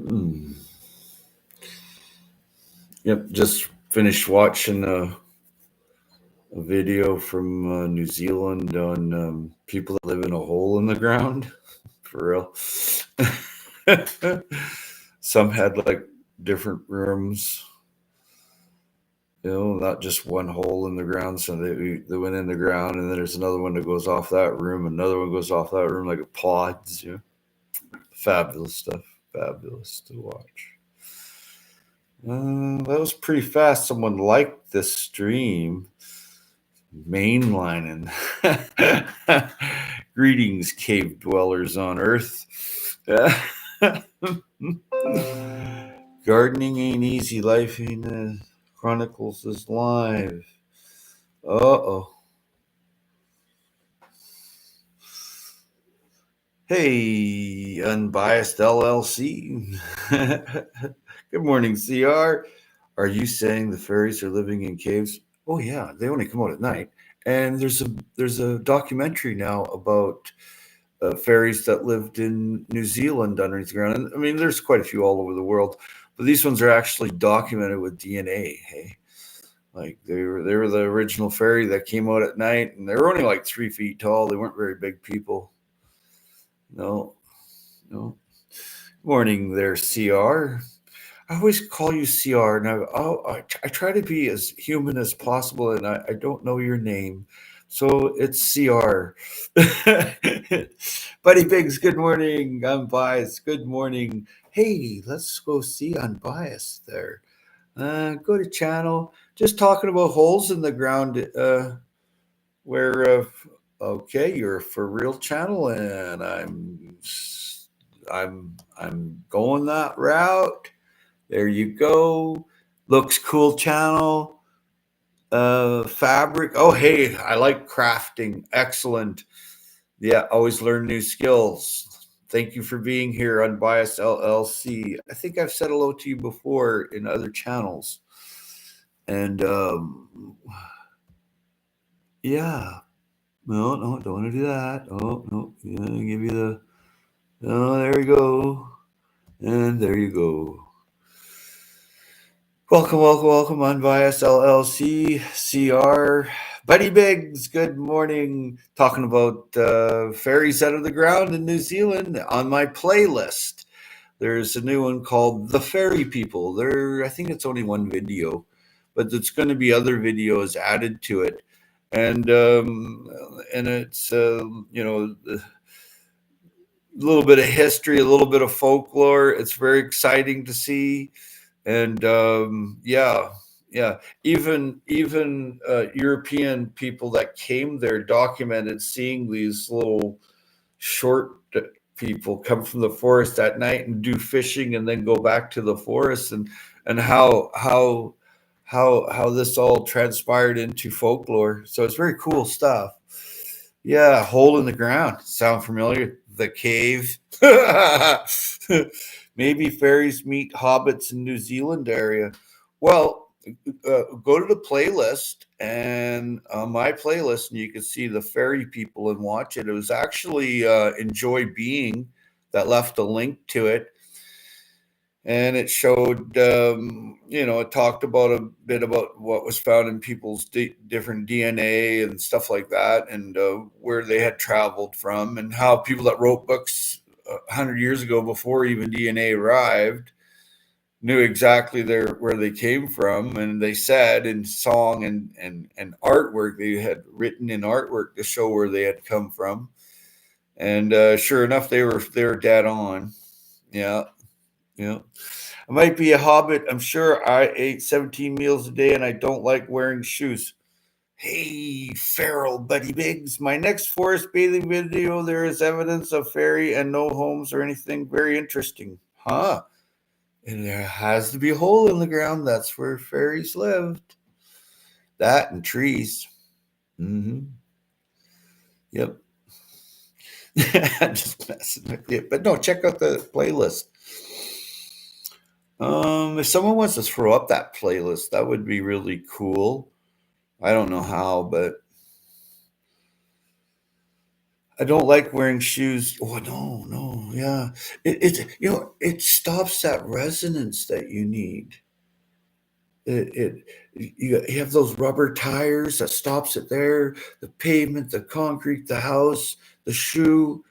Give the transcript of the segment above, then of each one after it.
Hmm. Yep, just finished watching a video from New Zealand on people that live in a hole in the ground. For real. Some had like different rooms, not just one hole in the ground. So they went in the ground, and then there's another one that goes off that room, another one goes off that room, like a pods. Fabulous stuff. Fabulous to watch. That was pretty fast. Someone liked this stream. Mainlining. Greetings, cave dwellers on Earth. Gardening ain't easy. Life ain't Chronicles is live. Uh-oh. Hey, Unbiased LLC. Good morning, CR. Are you saying the fairies are living in caves? Oh yeah, they only come out at night. And there's a documentary now about fairies that lived in New Zealand underneath the ground. And I mean, there's quite a few all over the world, but these ones are actually documented with DNA. Hey, like they were the original fairy that came out at night, and they were only like 3 feet tall. They weren't very big people. No, no. Morning there, CR. I always call you CR, and I try to be as human as possible, and I don't know your name, so it's CR. Buddy Biggs, good morning. Unbiased, good morning. Hey, let's go see Unbiased there. Go to channel. Just talking about holes in the ground. Where okay, you're a for real channel, and I'm going that route. There you go. Looks cool channel. Fabric. Oh, hey, I like crafting. Excellent. Yeah, always learn new skills. Thank you for being here on Bias LLC. I think I've said hello to you before in other channels. And yeah. No, no, don't want to do that. Oh, no. Yeah, give you the. Oh, there we go. And there you go. Welcome, welcome, welcome on Bias LLC, CR. Buddy Biggs, good morning. Talking about fairies out of the ground in New Zealand on my playlist. There's a new one called The Fairy People. I think it's only one video, but there's going to be other videos added to it. And it's, a little bit of history, a little bit of folklore. It's very exciting to see. And yeah, even European people that came there documented seeing these little short people come from the forest at night and do fishing and then go back to the forest, and how this all transpired into folklore. So it's very cool stuff. Yeah, hole in the ground. Sound familiar? The cave. Maybe fairies meet hobbits in New Zealand area. Well, go to the playlist and on my playlist, and you can see the fairy people and watch it. It was actually Enjoy Being that left a link to it, and it showed it talked about a bit about what was found in people's different DNA and stuff like that, and where they had traveled from, and how people that wrote books 100 years ago before even DNA arrived knew exactly where they came from, and they said in song and artwork they had written in artwork to show where they had come from, and sure enough they were dead on. Yeah. Yeah. I might be a hobbit. I'm sure I ate 17 meals a day and I don't like wearing shoes. Hey, feral Buddy Biggs. My next forest bathing video, there is evidence of fairy and no homes or anything. Very interesting. Huh. And there has to be a hole in the ground. That's where fairies lived. That and trees. Mm-hmm. Yep. Just messing with you. But no, check out the playlist. If someone wants to throw up that playlist, that would be really cool. I don't know how, but I don't like wearing shoes. Oh no, no, yeah. It stops that resonance that you need. You have those rubber tires that stops it there. The pavement, the concrete, the house, the shoe.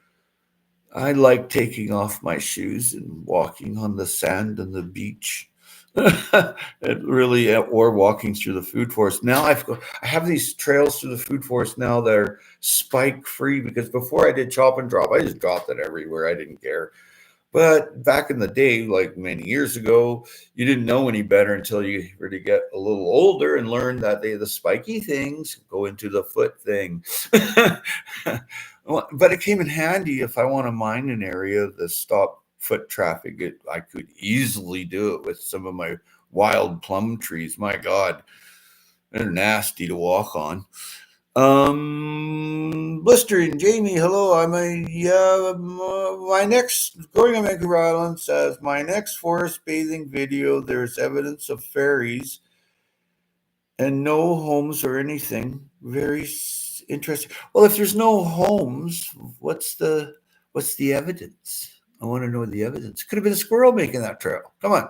I like taking off my shoes and walking on the sand and the beach. It really, or walking through the food forest. Now I have these trails through the food forest now that are spike free because before I did chop and drop, I just dropped it everywhere. I didn't care. But back in the day, like many years ago, you didn't know any better until you really get a little older and learn that the spiky things go into the foot thing. But it came in handy if I want to mine an area to stop foot traffic. I could easily do it with some of my wild plum trees. My God, they're nasty to walk on. Blistering Jamie, hello. My next going on Vancouver Island says my next forest bathing video. There's evidence of fairies and no homes or anything. Very interesting. Well, if there's no homes, what's the evidence? I want to know the evidence. Could have been a squirrel making that trail. Come on.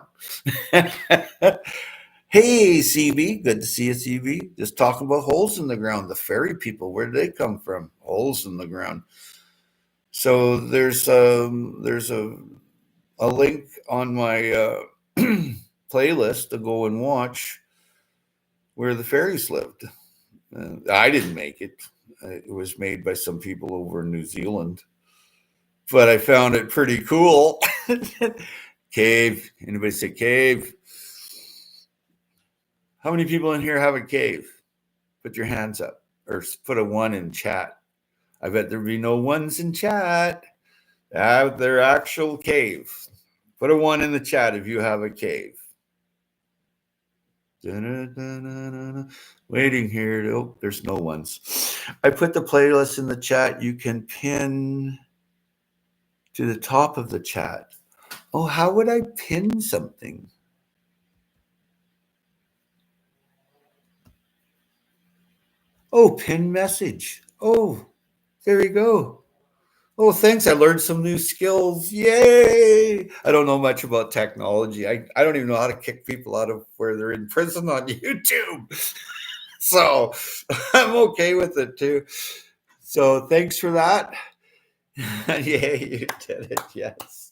Hey, CB, good to see you, CB. Just talking about holes in the ground. The fairy people, where did they come from? Holes in the ground. So there's a link on my playlist to go and watch where the fairies lived. I didn't make it. It was made by some people over in New Zealand, but I found it pretty cool. Cave. Anybody say cave? How many people in here have a cave? Put your hands up or put a 1 in chat. I bet there'd be no ones in chat. Have their actual cave. Put a 1 in the chat if you have a cave. Waiting here. Oh, there's no ones. I put the playlist in the chat. You can pin to the top of the chat. Oh, how would I pin something? Oh, pin message. Oh, there you go. Oh, thanks. I learned some new skills. Yay. I don't know much about technology. I don't even know how to kick people out of where they're in prison on YouTube. So I'm okay with it too. So thanks for that. Yeah, you did it. Yes.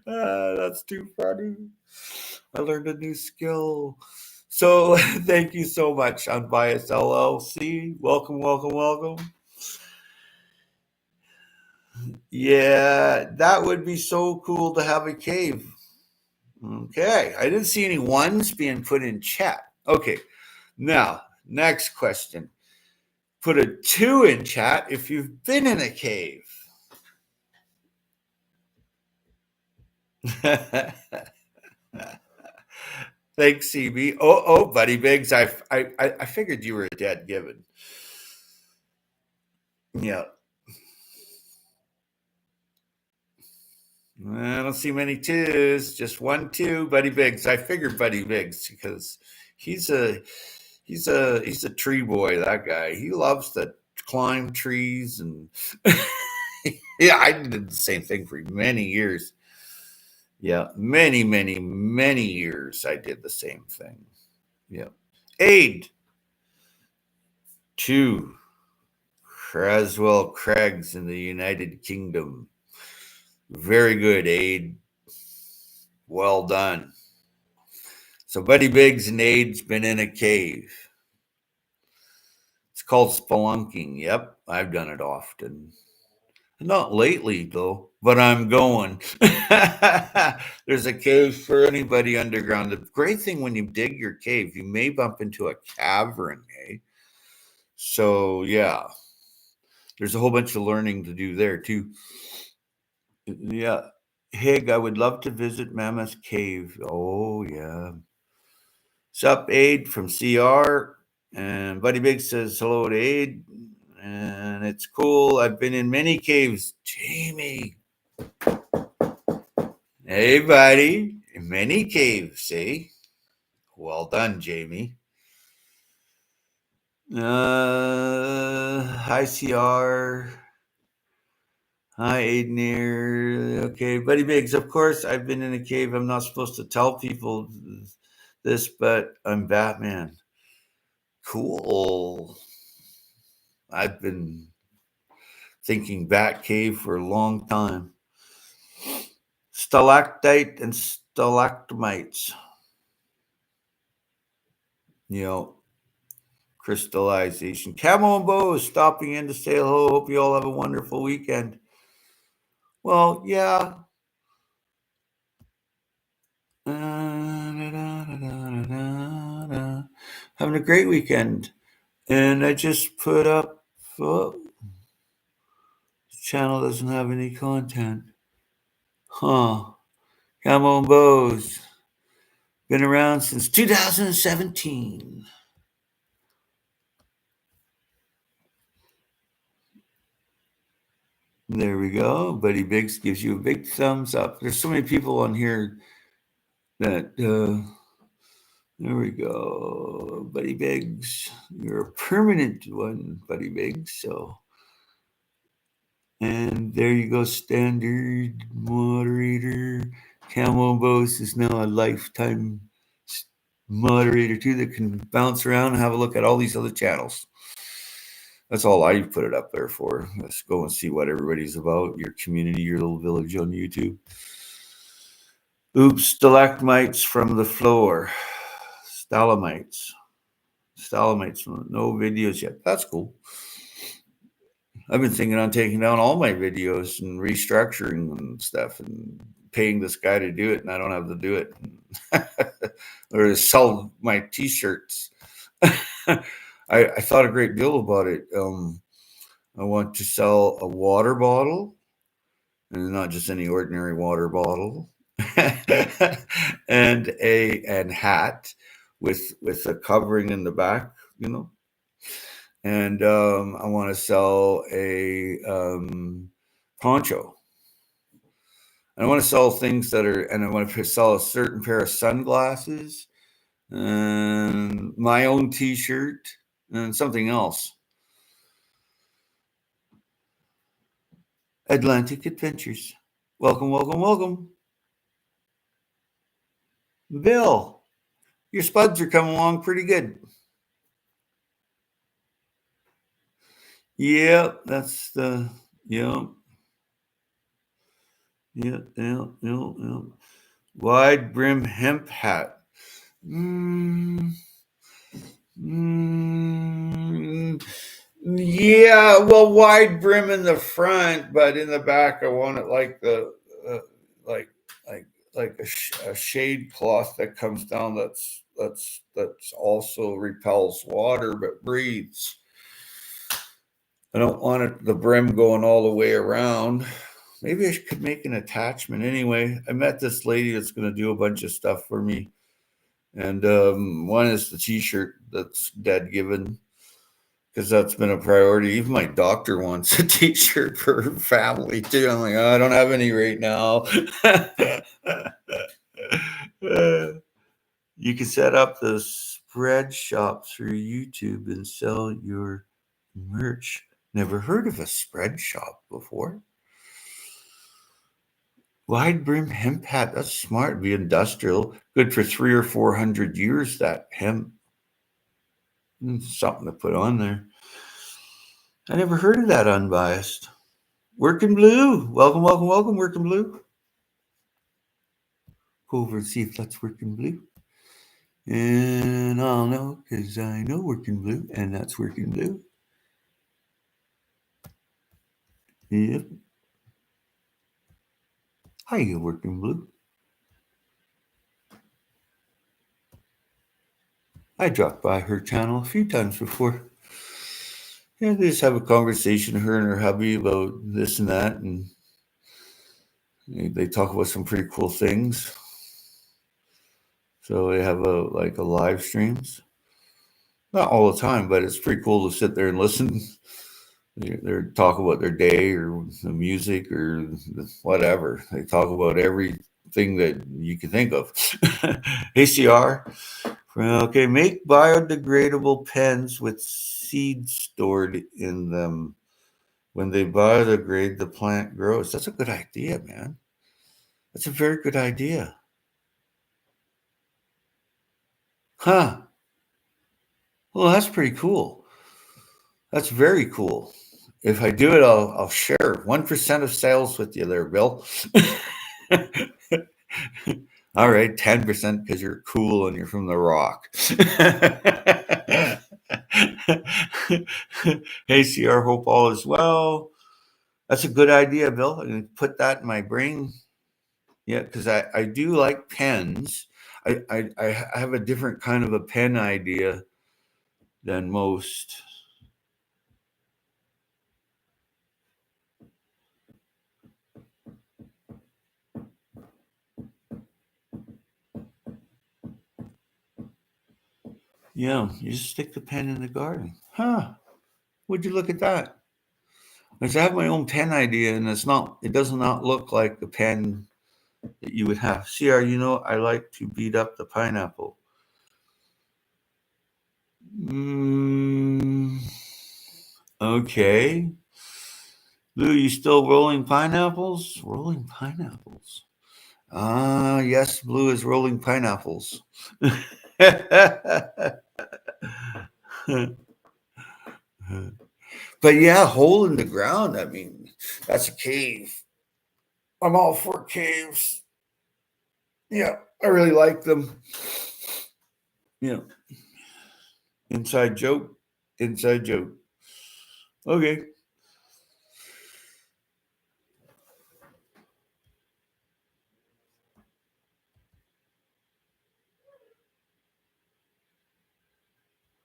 That's too funny. I learned a new skill. So thank you so much, Unbiased LLC. Welcome, welcome, welcome. Yeah, that would be so cool to have a cave. Okay, I didn't see any ones being put in chat. Okay, now, next question. Put a 2 in chat if you've been in a cave. Thanks, CB. Oh, Buddy Biggs, I figured you were a dead given. Yeah. I don't see many 2s, just 1 2. Buddy Biggs. I figured Buddy Biggs because he's a tree boy. That guy. He loves to climb trees and yeah, I did the same thing for many years. Yeah, many, many, many years I did the same thing. Yeah. Aid 2. Creswell Craigs in the United Kingdom. Very good, Aid. Well done. So Buddy Biggs and Aid's been in a cave. It's called spelunking. Yep, I've done it often. Not lately, though, but I'm going. There's a cave for anybody underground. The great thing when you dig your cave, you may bump into a cavern, eh? So, yeah, there's a whole bunch of learning to do there, too. Yeah. Hig, I would love to visit Mammoth Cave. Oh, yeah. Sup, Aid from CR. And Buddy Big says hello to Aid. And it's cool. I've been in many caves. Jamie. Hey, buddy. In many caves, eh? Well done, Jamie. Hi, CR. Hi, Aiden. Okay, Buddy Biggs. Of course, I've been in a cave. I'm not supposed to tell people this, but I'm Batman. Cool. I've been thinking Bat Cave for a long time. Stalactite and stalagmites. You know, crystallization. Camo and Bo is stopping in to say hello. Hope you all have a wonderful weekend. Well, yeah. Having a great weekend. And I just put up, oh, the channel doesn't have any content. Huh. Camo and Bo's. Been around since 2017. There we go. Buddy Biggs gives you a big thumbs up. There's so many people on here that, there we go. Buddy Biggs. You're a permanent one, Buddy Biggs. So, and there you go. Standard moderator. Camo Bose is now a lifetime moderator too that can bounce around and have a look at all these other channels. That's all I put it up there for. Let's go and see what everybody's about, your community, your little village on YouTube. Oops, stalagmites from the floor. Stalagmites. Stalagmites. No videos yet. That's cool. I've been thinking on taking down all my videos and restructuring and stuff and paying this guy to do it, and I don't have to do it. Or to sell my t-shirts. I thought a great deal about it. I want to sell a water bottle, and not just any ordinary water bottle, and hat with a covering in the back, you know. And I want to sell a poncho. I want to sell things that are, and I want to sell a certain pair of sunglasses, and my own T-shirt, and something else. Atlantic Adventures. Welcome, welcome, welcome. Bill, your spuds are coming along pretty good. Yeah, that's the, yeah. Yeah. Wide brim hemp hat. Yeah, well, wide brim in the front, but in the back, I want it like the like a shade cloth that comes down. That's also repels water but breathes. I don't want it the brim going all the way around. Maybe I could make an attachment. Anyway, I met this lady that's going to do a bunch of stuff for me, and one is the T-shirt that's dead given, because that's been a priority. Even my doctor wants a T-shirt for her family too. I'm like, oh, I don't have any right now. You can set up the spread shop through YouTube and sell your merch. Never heard of a spread shop before. Wide brim hemp hat. That's smart. Be industrial. Good for 300 or 400 years, that hemp. Something to put on there. I never heard of that unbiased. Working Blue. Welcome, welcome, welcome, Working Blue. Go over and see if that's Working Blue. And I'll know because I know Working Blue, and that's Working Blue. Yep. Hi, Working Blue. I dropped by her channel a few times before. Yeah, they just have a conversation, her and her hubby, about this and that, and they talk about some pretty cool things. So they have a live streams. Not all the time, but it's pretty cool to sit there and listen. They're talk about their day or the music or whatever. They talk about everything that you can think of. ACR, Okay, make biodegradable pens with seeds stored in them. When they biodegrade, the plant grows. That's a good idea, man. That's a very good idea. Huh. Well, that's pretty cool. That's very cool. If I do it, I'll share 1% of sales with you there, Bill. All right, 10% because you're cool and you're from the Rock. Hey, CR, hope all is well. That's a good idea, Bill. I'm going to put that in my brain. Yeah, because I do like pens. I have a different kind of a pen idea than most. Yeah, you just stick the pen in the garden. Huh. Would you look at that? Because I have my own pen idea, and it does not look like the pen that you would have. CR, I like to beat up the pineapple. Okay. Lou, you still rolling pineapples? Rolling pineapples. Ah, yes, Blue is rolling pineapples. But yeah, hole in the ground. I mean, that's a cave. I'm all for caves. Yeah, I really like them. Yeah, inside joke. Inside joke. Okay.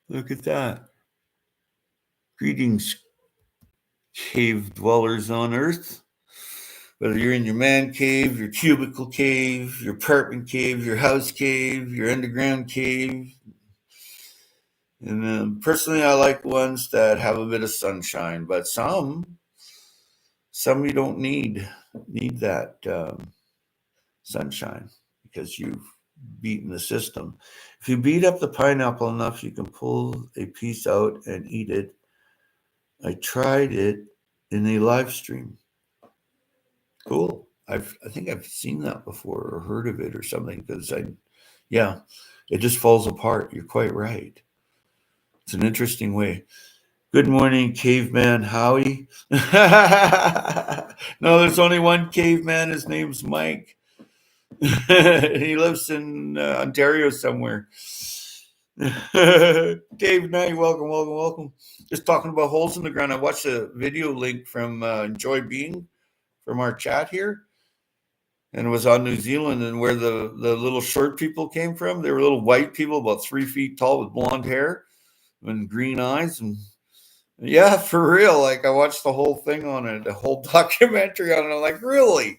Look at that. Greetings, cave dwellers on Earth. Whether you're in your man cave, your cubicle cave, your apartment cave, your house cave, your underground cave. And personally, I like ones that have a bit of sunshine, but some you don't need that sunshine because you've beaten the system. If you beat up the pineapple enough, you can pull a piece out and eat it. I tried it in a live stream. Cool. I think I've seen that before or heard of it or something because yeah, it just falls apart. You're quite right. It's an interesting way. Good morning, caveman Howie. No, there's only one caveman. His name's Mike. He lives in Ontario somewhere. Dave Knight, welcome, welcome, welcome. Just talking about holes in the ground. I watched a video link from Enjoy Being from our chat here, and it was on New Zealand, and where the little short people came from. They were little white people, about 3 feet tall, with blonde hair and green eyes, and yeah, for real. Like I watched the whole thing on it, the whole documentary on it. I'm like, really?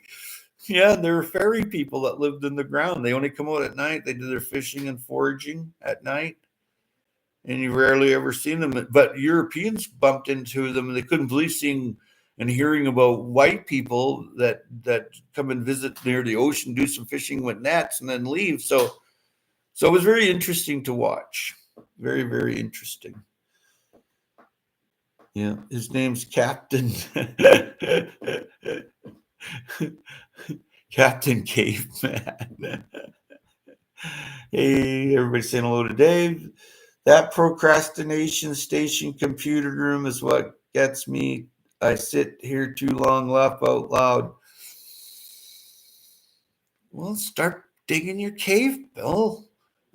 Yeah, there were fairy people that lived in the ground. They only come out at night. They do their fishing and foraging at night, and you rarely ever seen them. But Europeans bumped into them, and they couldn't believe seeing and hearing about white people that come and visit near the ocean, do some fishing with nets, and then leave. So it was very interesting to watch. Very, very interesting. Yeah, his name's Captain Captain Caveman. Hey, everybody saying hello to Dave. That procrastination station computer room is what gets me. I sit here too long, laugh out loud. Well, start digging your cave, Bill.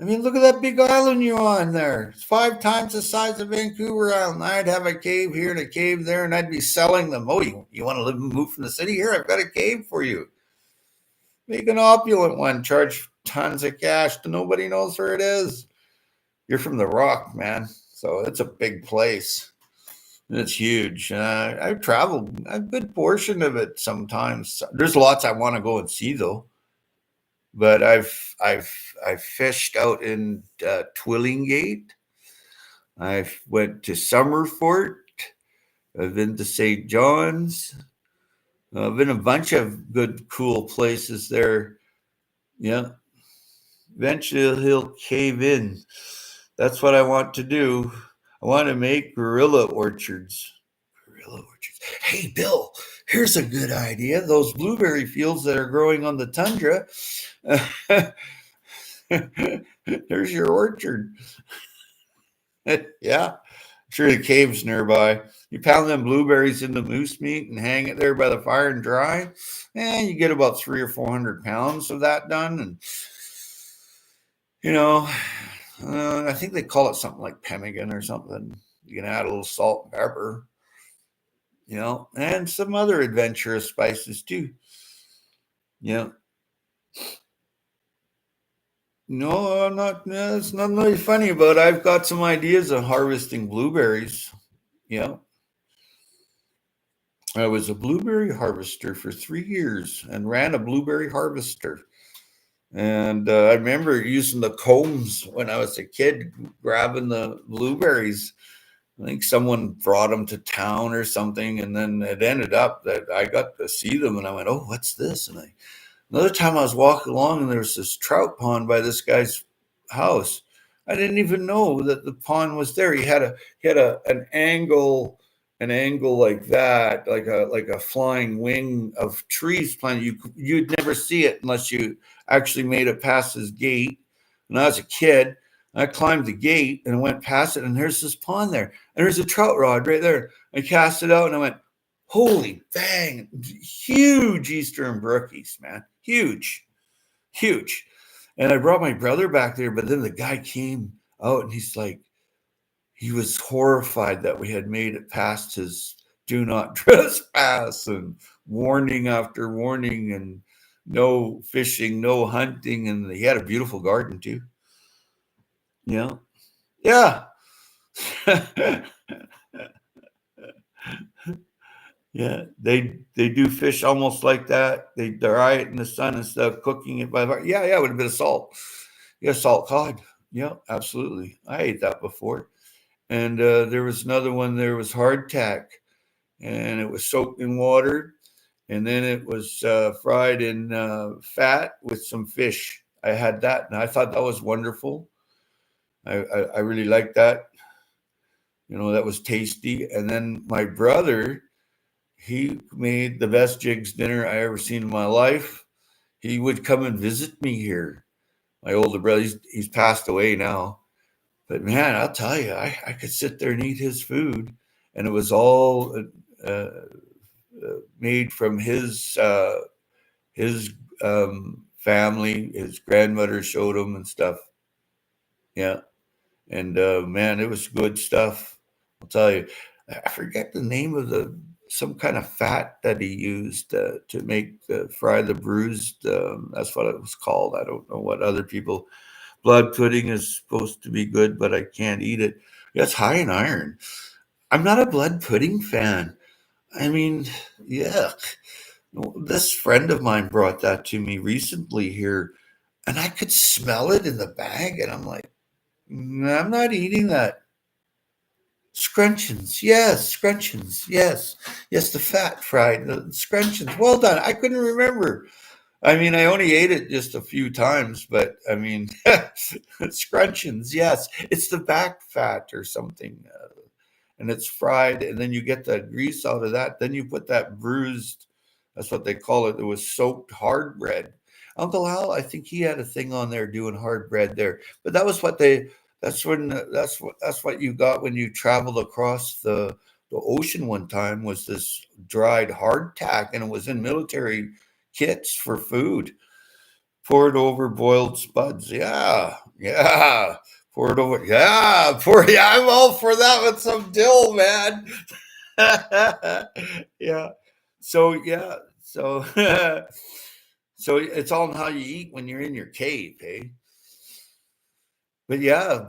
I mean, look at that big island you're on there. It's 5 times the size of Vancouver Island. I'd have a cave here and a cave there, and I'd be selling them. Oh, you want to live and move from the city? Here, I've got a cave for you. Make an opulent one. Charge tons of cash. Nobody knows where it is. You're from the Rock, man. So it's a big place. It's huge. I've traveled a good portion of it sometimes. There's lots I want to go and see, though. But I've fished out in Twillingate. I've went to Summerfort. I've been to St. John's. I've been a bunch of good, cool places there. Yeah, Eventually he'll cave in. That's what I want to do. I want to make guerrilla orchards. Guerrilla orchards. Hey, Bill, here's a good idea. Those blueberry fields that are growing on the tundra. There's your orchard. Yeah, sure. The cave's nearby. You pound them blueberries into moose meat and hang it there by the fire and dry, and you get about 300 or 400 pounds of that done. And you know, I think they call it something like pemmican or something. You can add a little salt and pepper, and some other adventurous spices too. Yeah. No, I'm not. No, it's not really funny about it. I've got some ideas on harvesting blueberries. Yeah. I was a blueberry harvester for 3 years and ran a blueberry harvester. And I remember using the combs when I was a kid, grabbing the blueberries. I think someone brought them to town or something, and then it ended up that I got to see them, and I went, "Oh, what's this?" And another time I was walking along, and there was this trout pond by this guy's house. I didn't even know that the pond was there. He had an angle like that, like a flying wing of trees planted. You'd never see it unless you actually made it past his gate. When I was a kid, I climbed the gate and went past it, and there's this pond there, and there's a trout rod right there. I cast it out, and I went, "Holy bang! Huge eastern brookies, man, huge, huge." And I brought my brother back there, but then the guy came out, and he's like, he was horrified that we had made it past his do not trespass and warning after warning and no fishing, no hunting. And he had a beautiful garden too. Yeah. Yeah. Yeah. They do fish almost like that. They dry it in the sun instead of cooking it by fire. Yeah, with a bit of salt. Yeah, salt cod. Yeah, absolutely. I ate that before. And there was another one, there was hardtack, and it was soaked in water, and then it was fried in fat with some fish. I had that, and I thought that was wonderful. I really liked that. That was tasty. And then my brother, he made the best jigs dinner I ever seen in my life. He would come and visit me here. My older brother, he's passed away now. But man, I'll tell you, I could sit there and eat his food, and it was all made from his family. His grandmother showed him and stuff. Yeah, and man, it was good stuff. I'll tell you, I forget the name of some kind of fat that he used to make fry the bruised. That's what it was called. I don't know what other people. Blood pudding is supposed to be good, but I can't eat it. Yeah, it's high in iron. I'm not a blood pudding fan. I mean, yuck. This friend of mine brought that to me recently here, and I could smell it in the bag, and I'm like, I'm not eating that. Scrunchions, yes, scrunchions, yes, yes, the fat fried the scrunchions. Well done. I couldn't remember. I mean, I only ate it just a few times, but I mean, scrunchions, yes, it's the back fat or something, and it's fried, and then you get the grease out of that. Then you put that bruised, that's what they call it. It was soaked hard bread. Uncle Al, I think he had a thing on there doing hard bread there, but that was what they. That's what you got when you traveled across the ocean one time was this dried hardtack, and it was in military kits for food. Pour it over boiled spuds. Yeah, yeah. Pour it over. Yeah, yeah. I'm all for that with some dill, man. Yeah. So yeah. So so it's all in how you eat when you're in your cave, eh? But yeah,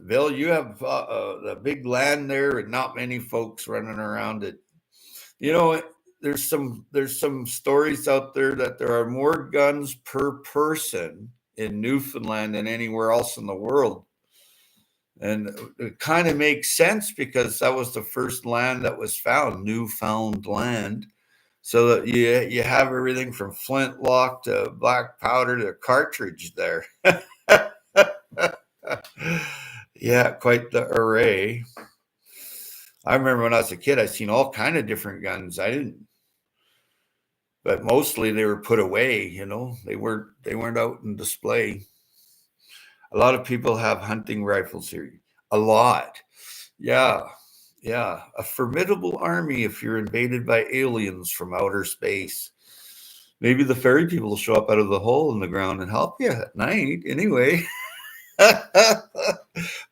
Bill, you have the big land there, and not many folks running around it. You know, there's some stories out there that there are more guns per person in Newfoundland than anywhere else in the world. And it kind of makes sense because that was the first land that was found, newfound land. So that you have everything from flintlock to black powder to cartridge there. Yeah, quite the array. I remember when I was a kid, I seen all kind of different guns. I didn't, but mostly they were put away. They weren't out in display. A lot of people have hunting rifles here. A lot. Yeah. Yeah. A formidable army if you're invaded by aliens from outer space. Maybe the fairy people will show up out of the hole in the ground and help you at night. Anyway.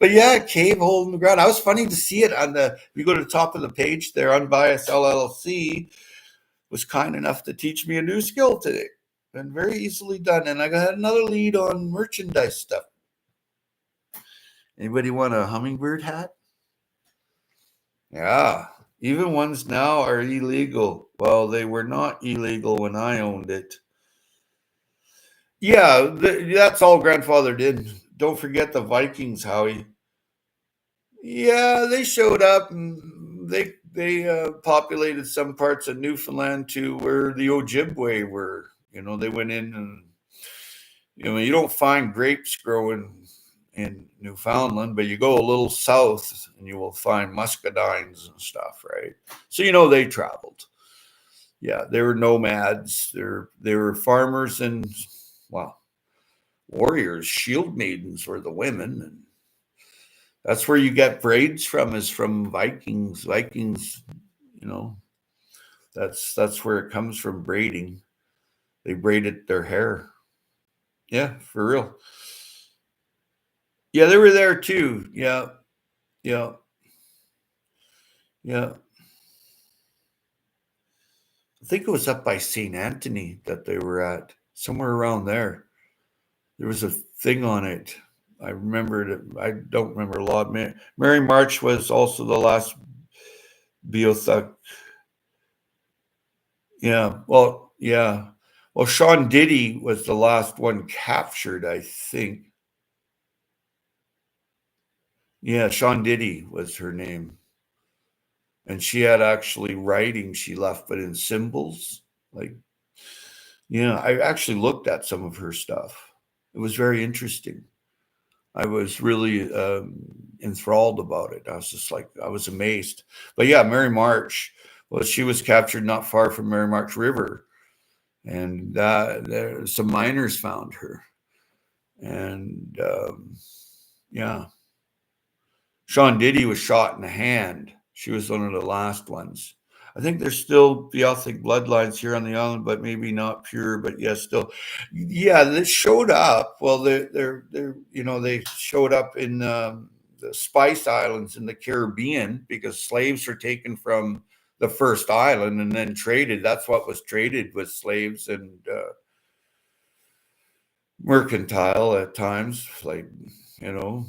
But yeah, cave hole in the ground. I was funny to see it on the. If you go to the top of the page there, Unbiased LLC was kind enough to teach me a new skill today, and very easily done. And I got another lead on merchandise stuff. Anybody want a hummingbird hat? Yeah, even ones now are illegal. Well, they were not illegal when I owned it. Yeah, that's all grandfather did. Don't forget the Vikings, Howie. Yeah, they showed up and they populated some parts of Newfoundland to where the Ojibwe were. They went in and you don't find grapes growing in Newfoundland, but you go a little south and you will find muscadines and stuff, right? So they traveled. Yeah, they were nomads. They were farmers and well, warriors. Shield maidens were the women, and that's where you get braids from. Is from Vikings. Vikings, you know, that's where it comes from. Braiding. They braided their hair. Yeah, for real. Yeah, they were there too. Yeah, yeah, yeah. I think it was up by St. Anthony that they were at, somewhere around there. There was a thing on it. I remembered it. I don't remember a lot. Mary March was also the last Beothuck. Yeah. Well, yeah. Well, Sean Diddy was the last one captured, I think. Yeah, Sean Diddy was her name. And she had actually writing she left, but in symbols. Like, yeah, I actually looked at some of her stuff. It was very interesting. I was really enthralled about it. I was just like, I was amazed. But yeah, Mary March, well, she was captured not far from Mary March River, and some miners found her. And yeah, Sean Diddy was shot in the hand. She was one of the last ones. I think there's still Beothic bloodlines here on the island, but maybe not pure. But yes, still, yeah, they showed up. Well, they showed up in the Spice Islands in the Caribbean because slaves were taken from the first island and then traded. That's what was traded with slaves and mercantile at times, like you know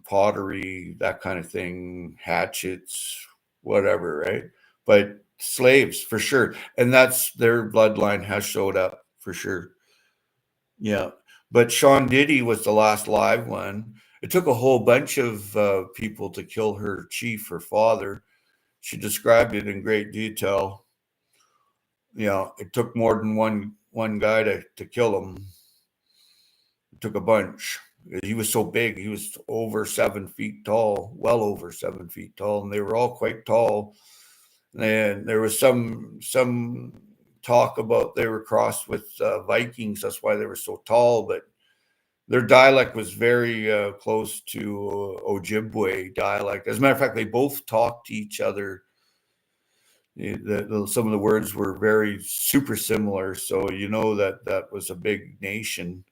pottery, that kind of thing, hatchets, whatever, right? But slaves for sure. And that's their bloodline has showed up for sure. Yeah. But Sean Diddy was the last live one. It took a whole bunch of people to kill her chief, her father. She described it in great detail. It took more than one guy to kill him. It took a bunch. He was so big. He was over 7 feet tall, well over 7 feet tall, and they were all quite tall. And there was some talk about they were crossed with Vikings. That's why they were so tall. But their dialect was very close to Ojibwe dialect. As a matter of fact, they both talked to each other. Some of the words were very super similar. So that was a big nation.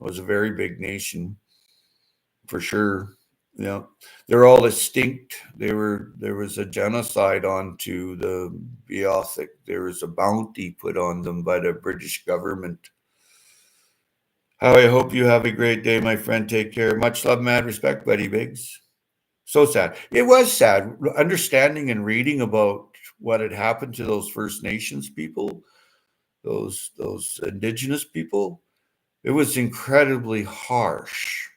It was a very big nation for sure. Yeah, they're all extinct. There was a genocide onto the Beothic. There was a bounty put on them by the British government. Howie, I hope you have a great day, my friend. Take care. Much love, mad respect, buddy Biggs. So sad. It was sad. Understanding and reading about what had happened to those First Nations people, those Indigenous people. It was incredibly harsh.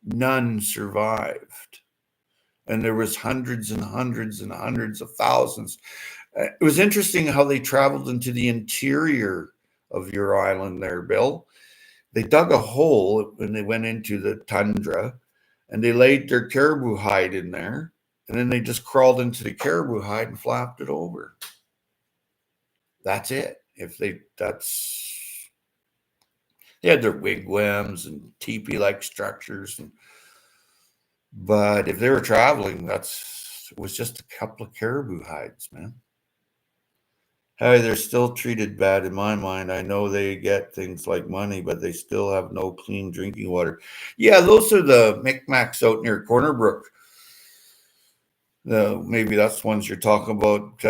None survived. And there was hundreds and hundreds and hundreds of thousands. It was interesting how they traveled into the interior of your island there, Bill. They dug a hole when they went into the tundra, and they laid their caribou hide in there, and then they just crawled into the caribou hide and flapped it over. That's it. They had their wigwams and teepee-like structures, but if they were traveling, it was just a couple of caribou hides, man. Hey, they're still treated bad in my mind. I know they get things like money, but they still have no clean drinking water. Yeah, those are the Micmacs out near Corner Brook. Maybe that's the ones you're talking about.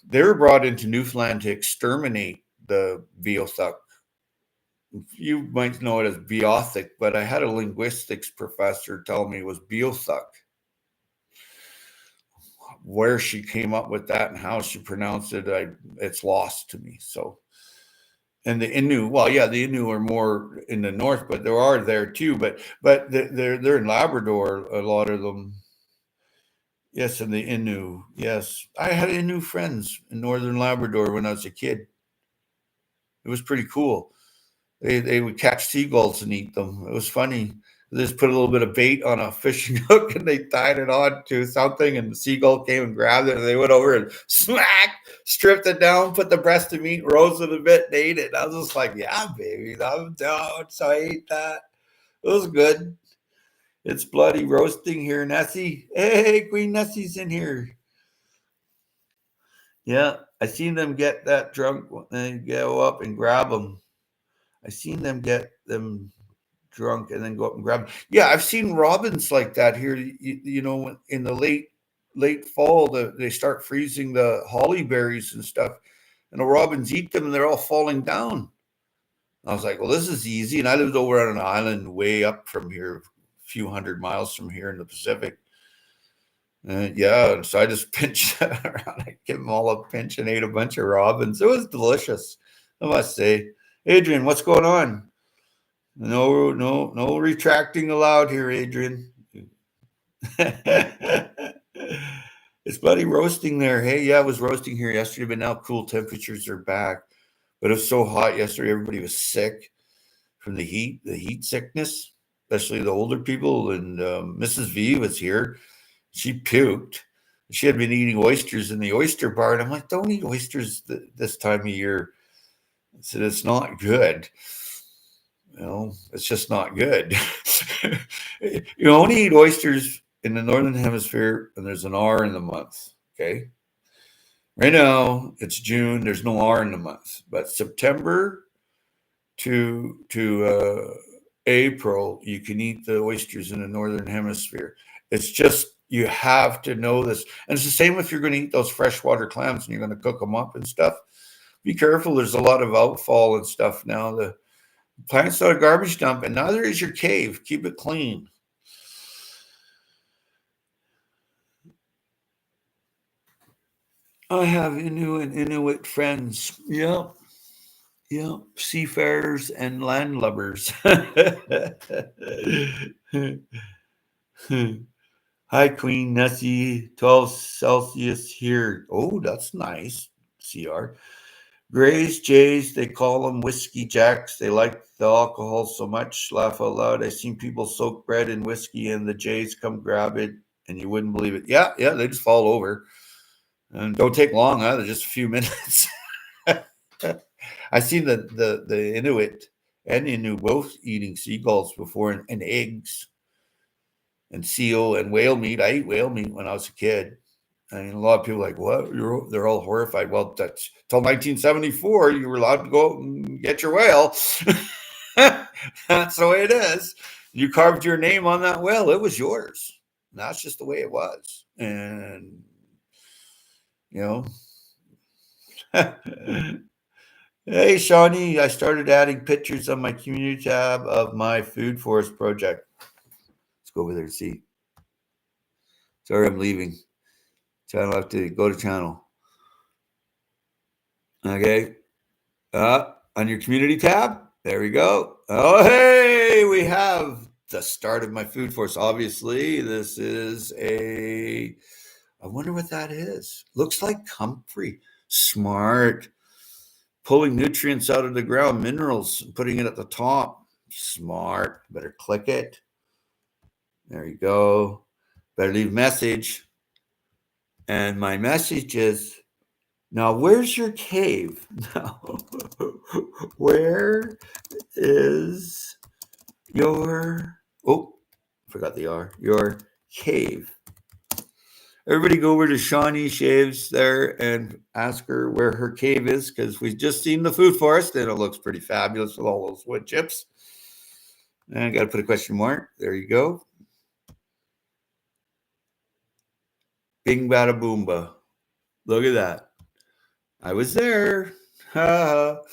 They were brought into Newfoundland to exterminate the Beothuk. You might know it as Beothic, but I had a linguistics professor tell me it was Beothuk. Where she came up with that and how she pronounced it, it's lost to me. So, and the Innu, well, yeah, the Innu are more in the north, but there are there too. But they're in Labrador, a lot of them. Yes, and the Innu. Yes, I had Innu friends in northern Labrador when I was a kid. It was pretty cool. They would catch seagulls and eat them. It was funny. They just put a little bit of bait on a fishing hook and they tied it on to something, and the seagull came and grabbed it, and they went over and smack, stripped it down, put the breast of meat, roasted it a bit, and ate it. I was just like, yeah, baby, I'm down. So I ate that. It was good. It's bloody roasting here, Nessie. Hey, Queen Nessie's in here. Yeah, I seen them get that drunk and go up and grab them. I seen them get them drunk and then go up and grab them. Yeah, I've seen robins like that here. In the late fall, they start freezing the holly berries and stuff, and the robins eat them, and they're all falling down. I was like, well, this is easy. And I lived over on an island way up from here, a few hundred miles from here in the Pacific. Yeah, so I just pinched around. I gave them all a pinch and ate a bunch of robins. It was delicious, I must say. Adrian, what's going on? No retracting allowed here, Adrian. It's bloody roasting there. Hey, yeah, it was roasting here yesterday, but now cool temperatures are back. But it was so hot yesterday, everybody was sick from the heat sickness, especially the older people. And Mrs. V was here. She puked. She had been eating oysters in the oyster bar, and I'm like, don't eat oysters this time of year. I said, it's not good. It's just not good. You only eat oysters in the Northern Hemisphere, and there's an R in the month, okay? Right now, it's June. There's no R in the month. But September to April, you can eat the oysters in the Northern Hemisphere. It's just, you have to know this. And it's the same if you're going to eat those freshwater clams and you're going to cook them up and stuff. Be careful. There's a lot of outfall and stuff now. The plant's not a garbage dump, and neither is your cave. Keep it clean. I have Innu and Inuit friends. Yeah. Yeah. Seafarers and landlubbers. Hi, Queen Nessie. 12 Celsius here. Oh, that's nice. CR. Grays, Jays, they call them whiskey jacks. They like the alcohol so much. Laugh out loud. I've seen people soak bread in whiskey and the Jays come grab it, and you wouldn't believe it. Yeah, they just fall over. And don't take long, either, just a few minutes. I've seen the Inuit and Innu both eating seagulls before, and eggs and seal and whale meat. I ate whale meat when I was a kid. I mean, a lot of people are like, what? They're all horrified. Well, that's till 1974, you were allowed to go out and get your whale. That's the way it is. You carved your name on that whale. It was yours. And that's just the way it was. And, hey, Shawnee, I started adding pictures on my community tab of my food forest project. Let's go over there and see. Sorry, I'm leaving. Channel, I have to go to channel. Okay. On your community tab, there we go. Oh, hey, we have the start of my food forest. Obviously, this is I wonder what that is. Looks like comfrey. Smart. Pulling nutrients out of the ground, minerals, putting it at the top. Smart. Better click it. There you go. Better leave a message. And my message is, now where's your cave? Now, where is your, oh, forgot the R, your cave? Everybody go over to Shawnee Shaves there and ask her where her cave is, because we've just seen the food forest and it looks pretty fabulous with all those wood chips. And I got to put a question mark. There you go. Bing bada boomba. Look at that. I was there. I'll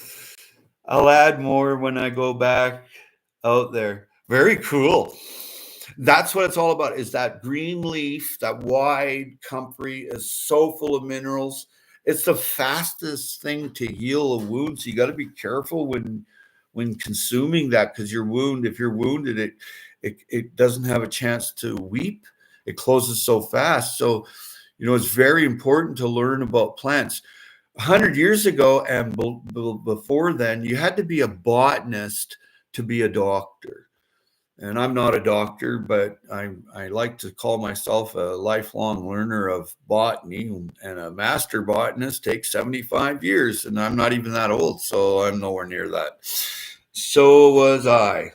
add more when I go back out there. Very cool. That's what it's all about, is that green leaf, that wide comfrey is so full of minerals. It's the fastest thing to heal a wound. So you got to be careful when consuming that, because your wound, if you're wounded, it doesn't have a chance to weep. It closes so fast. So, it's very important to learn about plants. 100 years ago and before then, you had to be a botanist to be a doctor. And I'm not a doctor, but I like to call myself a lifelong learner of botany. And a master botanist takes 75 years, and I'm not even that old, so I'm nowhere near that. So was I.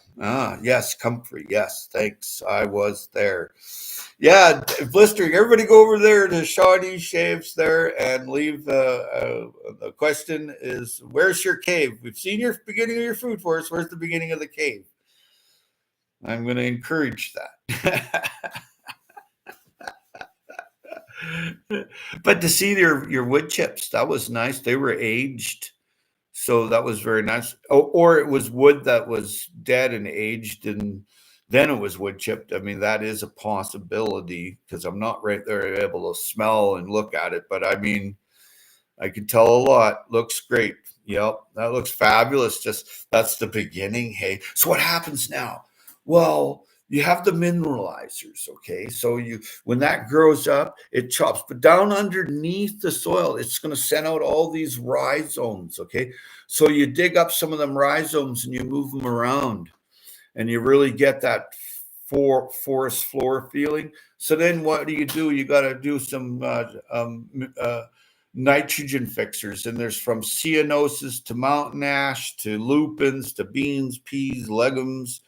Yes, comfrey. Yes, thanks. I was there. Yeah, blistering. Everybody go over there to Shawnee Shaves there and leave the question is, where's your cave? We've seen your beginning of your food forest. Where's the beginning of the cave? I'm going to encourage that. But to see your wood chips, that was nice. They were aged. So that was very nice. Or it was wood that was dead and aged, and then it was wood chipped. I mean, that is a possibility, because I'm not right there able to smell and look at it. But I mean, I can tell a lot. Looks great. Yep, that looks fabulous. Just that's the beginning. Hey, so what happens now? Well, you have the mineralizers, okay? So when that grows up, it chops, but down underneath the soil, it's going to send out all these rhizomes, okay? So you dig up some of them rhizomes and you move them around, and you really get that forest floor feeling. So then what do? You got to do some nitrogen fixers, and there's from ceanosis to mountain ash to lupins to beans, peas, legumes,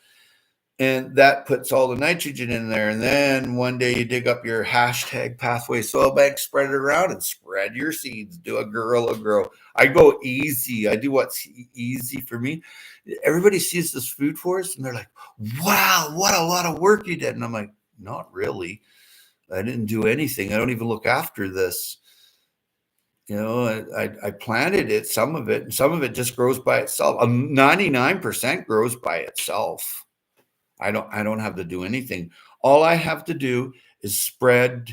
and that puts all the nitrogen in there. And then one day you dig up your hashtag pathway soil bank, spread it around, and spread your seeds. Do a guerrilla grow. I go easy. I do what's easy for me. Everybody sees this food forest and they're like, wow, what a lot of work you did. And I'm like, not really. I didn't do anything. I don't even look after this. I planted it, some of it, and some of it just grows by itself. 99% grows by itself. I don't have to do anything. All I have to do is spread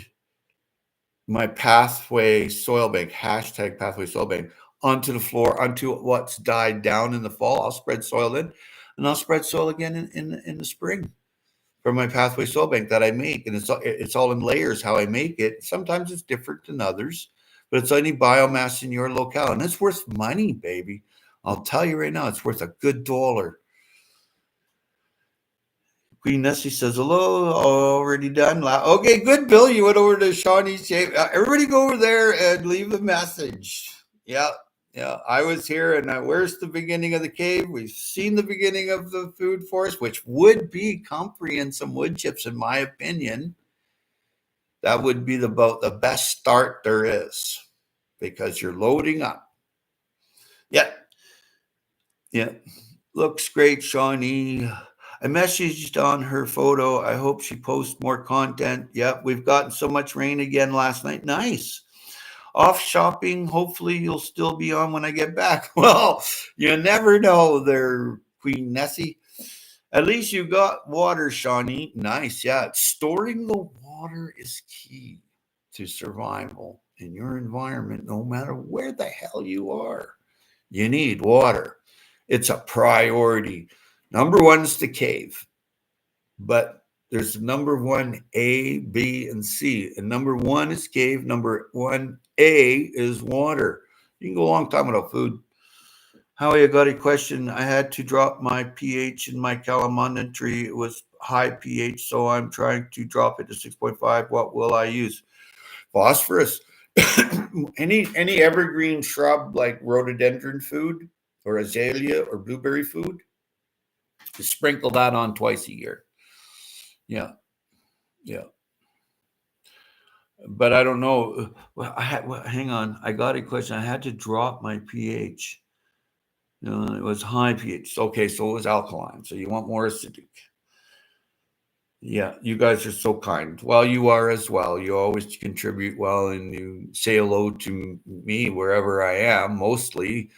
my pathway soil bank, hashtag pathway soil bank, onto the floor, onto what's died down in the fall. I'll spread soil in, and I'll spread soil again in the spring from my pathway soil bank that I make. And it's all in layers how I make it. Sometimes it's different than others, but it's any biomass in your locale. And it's worth money, baby. I'll tell you right now, it's worth a good $1. Queen Nessie says, hello, already done. Okay, good, Bill. You went over to Shawnee's Shave. Everybody go over there and leave a message. Yeah, I was here, and where's the beginning of the cave? We've seen the beginning of the food forest, which would be comfrey and some wood chips, in my opinion. That would be about the best start there is, because you're loading up. Yeah. Looks great, Shawnee. I messaged on her photo. I hope she posts more content. Yep, we've gotten so much rain again last night. Nice. Off shopping. Hopefully you'll still be on when I get back. Well, you never know there, Queen Nessie. At least you got water, Shawnee. Nice. Yeah, storing the water is key to survival in your environment, no matter where the hell you are. You need water. It's a priority. Number one is the cave, but there's number one, A, B, and C. And number one is cave. Number one, A, is water. You can go a long time without food. Howie, I got a question. I had to drop my pH in my calamondin tree. It was high pH, so I'm trying to drop it to 6.5. What will I use? Phosphorus. any evergreen shrub like rhododendron food or azalea or blueberry food, sprinkle that on twice a year. Yeah, yeah. But I don't know. Hang on. I got a question. I had to drop my pH. It was high pH. Okay, so it was alkaline. So you want more acidic. Yeah, you guys are so kind. Well, you are as well. You always contribute well, and you say hello to me wherever I am, mostly.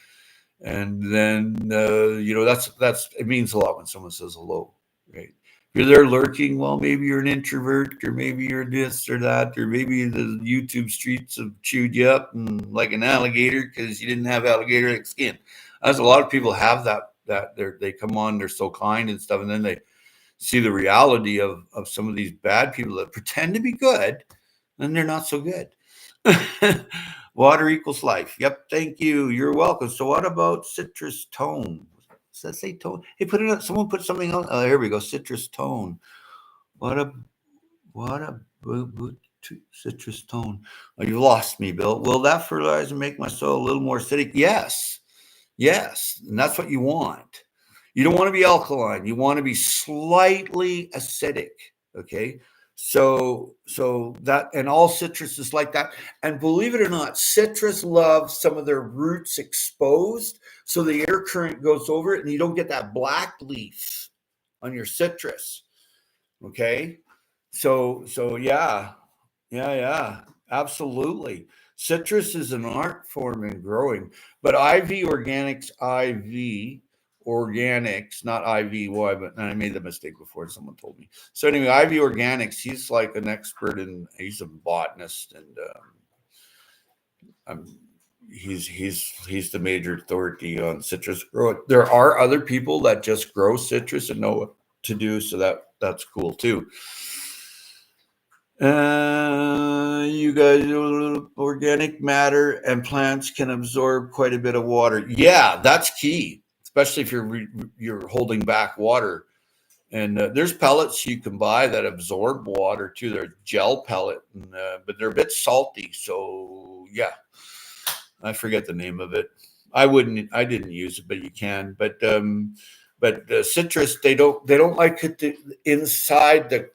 And then that's it means a lot when someone says hello, right? If you're there lurking, well, maybe you're an introvert, or maybe you're this or that, or maybe the YouTube streets have chewed you up and like an alligator because you didn't have alligator-like skin. As a lot of people have that they come on, they're so kind and stuff, and then they see the reality of some of these bad people that pretend to be good, and they're not so good. Water equals life. Yep. Thank you. You're welcome. So what about citrus tone? Does that say tone? Hey, put it up. Someone put something on. Oh, here we go. Citrus tone. What a citrus tone. Oh, you lost me, Bill. Will that fertilizer make my soil a little more acidic? Yes. Yes. And that's what you want. You don't want to be alkaline. You want to be slightly acidic. Okay. So that, and all citrus is like that. And believe it or not, citrus loves some of their roots exposed. So the air current goes over it and you don't get that black leaf on your citrus. Okay. So yeah, absolutely. Citrus is an art form in growing, but IV Organics, not IVY, but I made the mistake before. Someone told me. So anyway, IV Organics, he's like an expert he's a botanist, and he's the major authority on citrus growing. There are other people that just grow citrus and know what to do, so that's cool too. You guys, organic matter and plants can absorb quite a bit of water. Yeah, that's key, especially if you're holding back water. And there's pellets you can buy that absorb water too. They're gel pellet, but they're a bit salty. So yeah, I forget the name of it. I didn't use it, but you can. But citrus, they don't like it inside the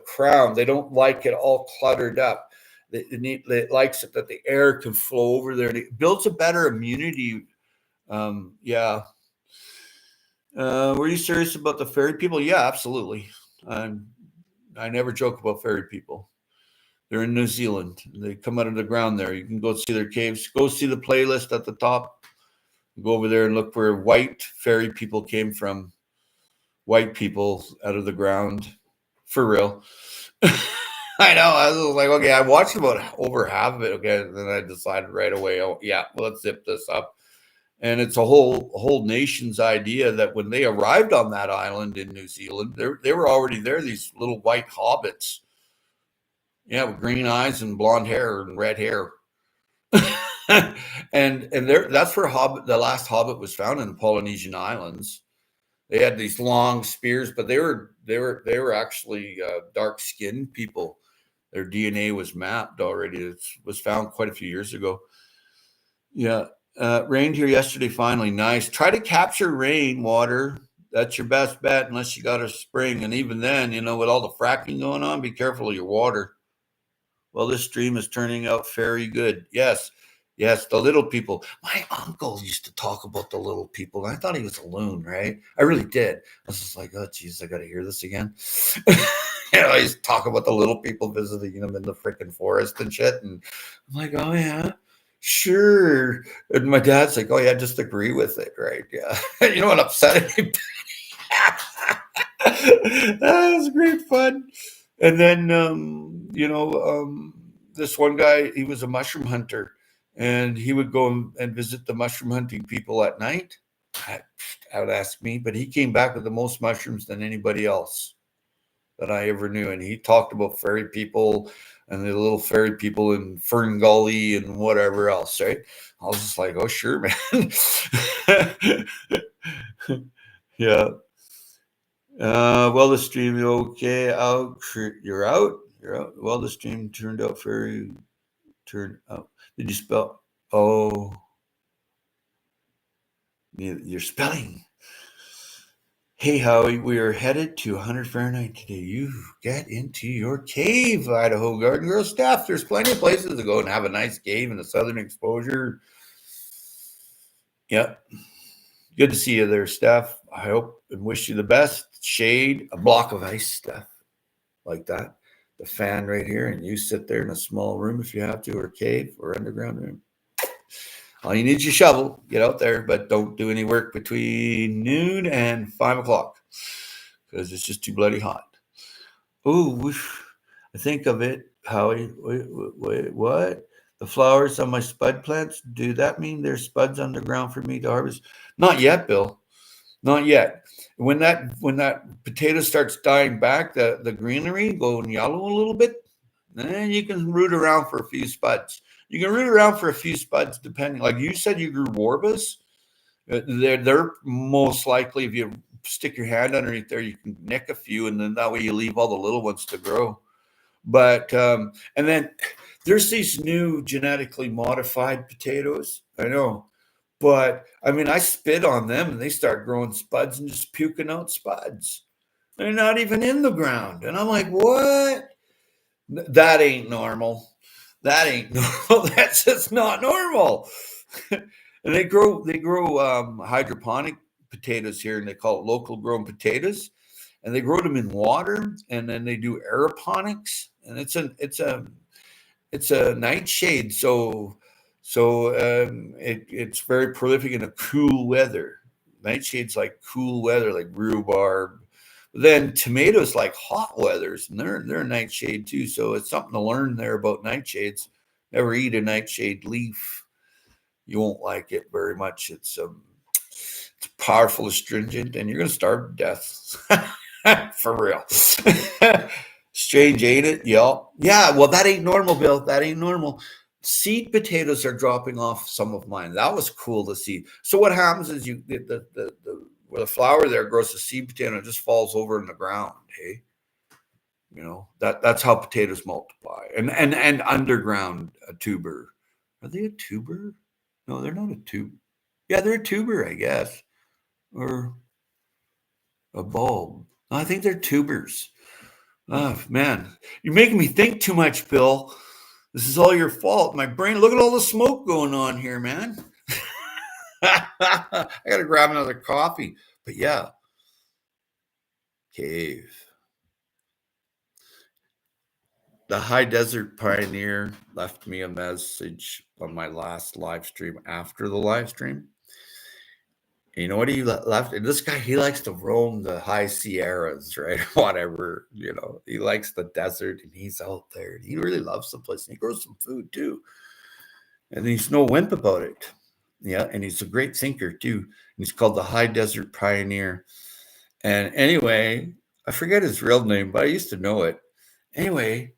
crown. They don't like it all cluttered up. It likes it that the air can flow over there. And it builds a better immunity. Yeah. Were you serious about the fairy people? Yeah, absolutely. I never joke about fairy people. They're in New Zealand. They come out of the ground there. You can go see their caves. Go see the playlist at the top. Go over there and look where white fairy people came from. White people out of the ground. For real. I know. I was like, okay, I watched about over half of it. Okay. And then I decided right away, oh, yeah, well, let's zip this up. And it's a whole nation's idea that when they arrived on that island in New Zealand, they were already there, these little white hobbits. Yeah, with green eyes and blonde hair and red hair. and that's where the last hobbit was found, in the Polynesian islands. They had these long spears, but they were actually dark skinned people. Their DNA was mapped already. It was found quite a few years ago. Yeah. Rained here yesterday finally. Nice. Try to capture rain water. That's your best bet unless you got a spring. And even then, with all the fracking going on, be careful of your water. Well, this stream is turning out very good. Yes, the little people. My uncle used to talk about the little people, and I thought he was a loon, right? I really did. I was just like, oh, geez, I got to hear this again. I used to talk about the little people visiting him in the freaking forest and shit. And I'm like, oh, yeah, sure. And my dad's like, oh, yeah, just agree with it, right? Yeah. You know what upset me? That was great fun. And then, this one guy, he was a mushroom hunter, and he would go and visit the mushroom hunting people at night. I would ask me, but he came back with the most mushrooms than anybody else. that I ever knew. And he talked about fairy people and the little fairy people in Fern Gully and whatever else, right? I was just like, oh, sure, man. Yeah. Well, the stream, okay, out. You're out. You're out. Well, the stream turned out very, turned out. Did you spell? Oh, you're spelling. Hey, Howie, we are headed to 100 Fahrenheit today. You get into your cave, Idaho Garden Girl staff. There's plenty of places to go and have a nice cave in the southern exposure. Yep. Good to see you there, Steph. I hope and wish you the best. Shade, a block of ice, Steph, like that. The fan right here, and you sit there in a small room if you have to, or cave, or underground room. All you need is your shovel. Get out there, but don't do any work between noon and 5 o'clock because it's just too bloody hot. Oh, I think of it, Howie. Wait, what? The flowers on my spud plants, do that mean there's spuds underground for me to harvest? Not yet, Bill. Not yet. When that potato starts dying back, the greenery going yellow a little bit, then you can root around for a few spuds. You can root around for a few spuds depending. Like you said, you grew warbus. They're most likely, if you stick your hand underneath there, you can nick a few, and then that way you leave all the little ones to grow. But and then there's these new genetically modified potatoes. I know. But I mean, I spit on them and they start growing spuds and just puking out spuds. They're not even in the ground. And I'm like, what? That ain't normal. That ain't normal. That's just not normal. And they grow hydroponic potatoes here, and they call it local grown potatoes. And they grow them in water, and then they do aeroponics, and it's a nightshade. It's very prolific in a cool weather. Nightshade's like cool weather, like rhubarb. Then tomatoes like hot weathers, and they're a nightshade too. So it's something to learn there about nightshades. Never eat a nightshade leaf. You won't like it very much. It's powerful astringent, and you're gonna starve to death. For real. Strange, ain't it? Yeah. Well, that ain't normal, Bill. That ain't normal. Seed potatoes are dropping off some of mine. That was cool to see. So what happens is the where the flower there grows a seed potato, and it just falls over in the ground. Hey, that's how potatoes multiply. And underground a tuber. Are they a tuber? No, they're not a tuber. Yeah, they're a tuber, I guess, or a bulb. No, I think they're tubers. Oh man, you're making me think too much, Bill. This is all your fault. My brain, look at all the smoke going on here, man. I got to grab another coffee. But yeah, cave. The High Desert Pioneer left me a message on my last live stream after the live stream. You know what he left? This guy, he likes to roam the high Sierras, right? Whatever, he likes the desert and he's out there. He really loves the place. And he grows some food too. And he's no wimp about it. Yeah. And he's a great thinker too. And he's called the High Desert Pioneer. And anyway, I forget his real name, but I used to know it. Anyway,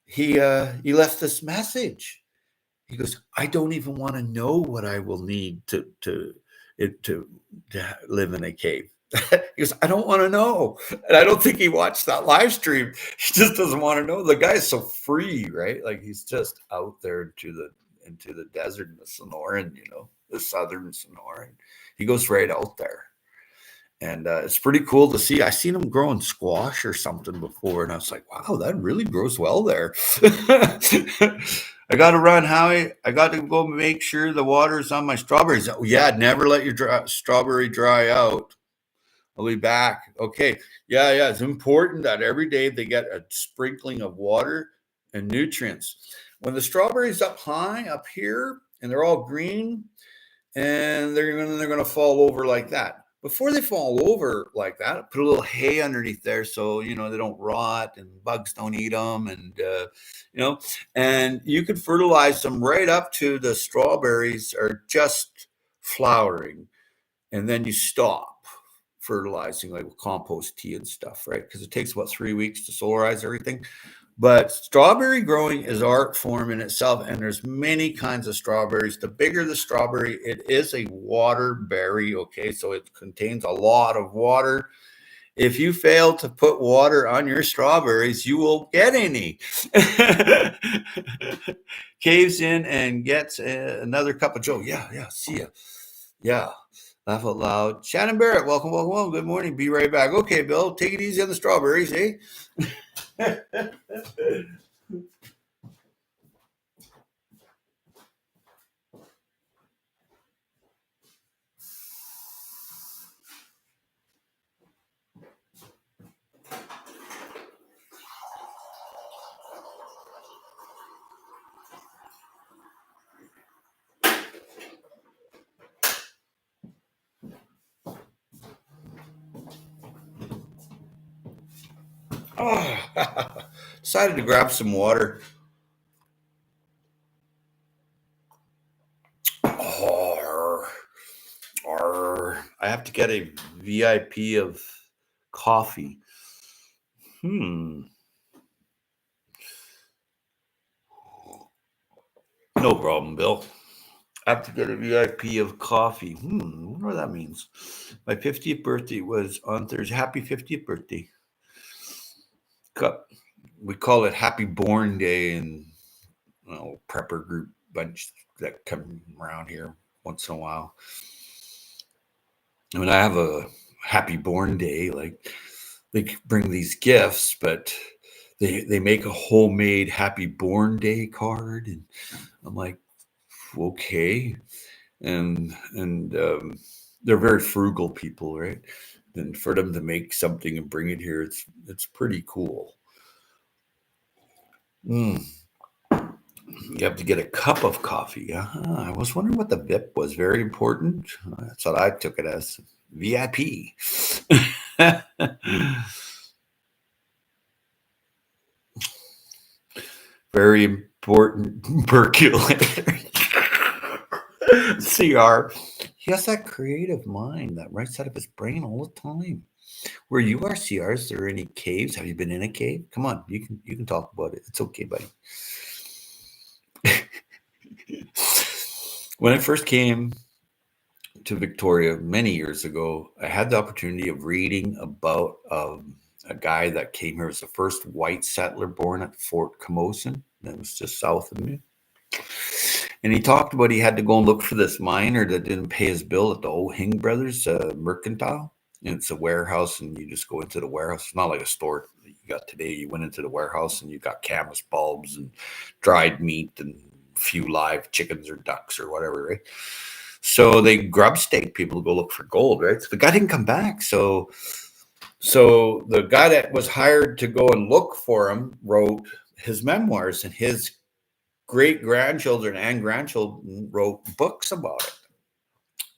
he left this message. He goes, I don't even want to know what I will need to live in a cave. He goes, I don't want to know. And I don't think he watched that live stream. He just doesn't want to know. The guy's so free, right? Like he's just out there into the desert in the Sonoran, the southern Sonoran. He goes right out there. And it's pretty cool to see. I seen him growing squash or something before, and I was like, wow, that really grows well there. I got to run, Howie. I got to go make sure the water's on my strawberries. Oh, yeah, never let your strawberry dry out. I'll be back. Okay. Yeah. It's important that every day they get a sprinkling of water and nutrients. When the strawberries up high up here and they're all green, and they're going to fall over like that. Before they fall over like that, put a little hay underneath there so they don't rot and bugs don't eat them, and and you could fertilize them right up to the strawberries are just flowering, and then you stop fertilizing, like with compost tea and stuff, right? Because it takes about 3 weeks to solarize everything. But strawberry growing is art form in itself, and there's many kinds of strawberries. The bigger the strawberry, it is a water berry, okay? So it contains a lot of water. If you fail to put water on your strawberries, you won't get any. Caves in and gets another cup of Joe. Yeah, see ya. Yeah, laugh out loud. Shannon Barrett, welcome. Good morning. Be right back. Okay, Bill, take it easy on the strawberries, eh? Oh, decided to grab some water. Oh, I have to get a VIP of coffee. No problem, Bill. I have to get a VIP of coffee. I wonder what that means. My 50th birthday was on Thursday. Happy 50th birthday. We call it Happy Born Day in prepper group bunch that come around here once in a while. I mean, I have a Happy Born Day, like they bring these gifts, but they make a homemade Happy Born Day card, and I'm like, okay, and they're very frugal people, right? And for them to make something and bring it here, it's pretty cool. You have to get a cup of coffee. I was wondering what the VIP was. Very important. That's what I took it as. VIP. Very important percolator. CR. He has that creative mind that writes out of his brain all the time. Where you are, CR, is there any caves? Have you been in a cave? Come on, you can talk about it. It's okay, buddy. When I first came to Victoria many years ago, I had the opportunity of reading about a guy that came here as the first white settler born at Fort Camosun. That was just south of me. And he talked about he had to go and look for this miner that didn't pay his bill at the O'Hing Brothers Mercantile. And it's a warehouse, and you just go into the warehouse. It's not like a store that you got today. You went into the warehouse, and you got canvas bulbs and dried meat and a few live chickens or ducks or whatever, right? So they grub stake people to go look for gold, right? So the guy didn't come back. So the guy that was hired to go and look for him wrote his memoirs, and his great-grandchildren and grandchildren wrote books about it.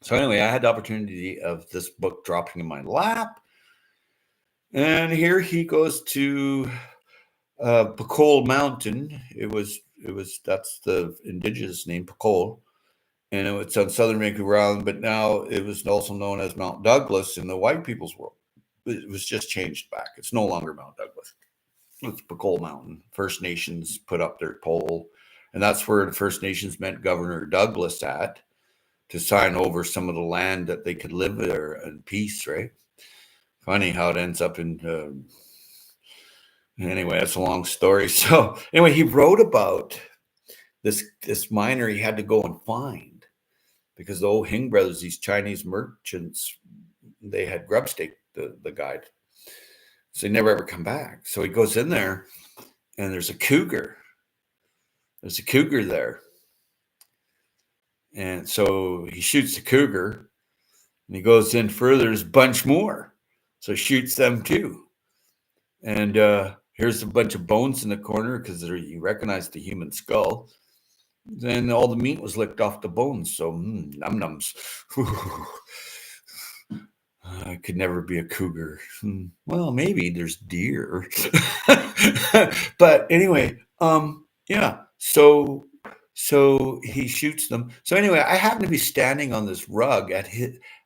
So anyway, I had the opportunity of this book dropping in my lap. And here he goes to Pacole Mountain. That's the indigenous name, Pacole. And it's on southern Vancouver Island, but now it was also known as Mount Douglas in the white people's world. It was just changed back. It's no longer Mount Douglas. It's Pacole Mountain. First Nations put up their pole, and that's where the First Nations met Governor Douglas at to sign over some of the land that they could live there in peace, right? Funny how it ends up in... anyway, that's a long story. So anyway, he wrote about this miner he had to go and find, because the O'Hing brothers, these Chinese merchants, they had grub staked the guide. So he never ever come back. So he goes in there, and there's a cougar. There's a cougar there. And so he shoots the cougar, and he goes in further. There's a bunch more. So he shoots them too. And here's a bunch of bones in the corner because you recognize the human skull. Then all the meat was licked off the bones. So num-nums. I could never be a cougar. Well, maybe there's deer. But anyway, yeah. So So he shoots them. So anyway, I happen to be standing on this rug at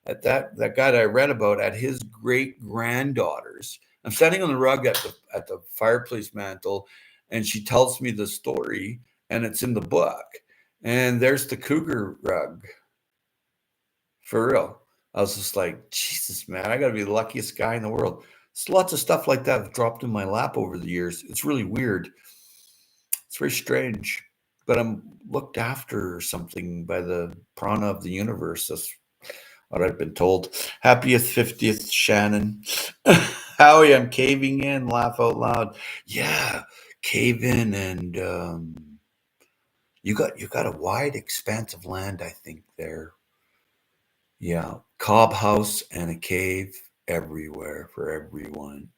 that guy that I read about at his great granddaughter's. I'm standing on the rug at the fireplace mantle, and she tells me the story, and it's in the book. And there's the cougar rug, for real. I was just like, Jesus, man, I got to be the luckiest guy in the world. There's lots of stuff like that have dropped in my lap over the years. It's really weird. It's very strange, but I'm looked after or something by the prana of the universe. That's what I've been told. Happiest 50th, Shannon. Howie, I'm caving in. Laugh out loud. Yeah, cave in, and you got a wide expanse of land, I think there. Yeah, cob house and a cave everywhere for everyone.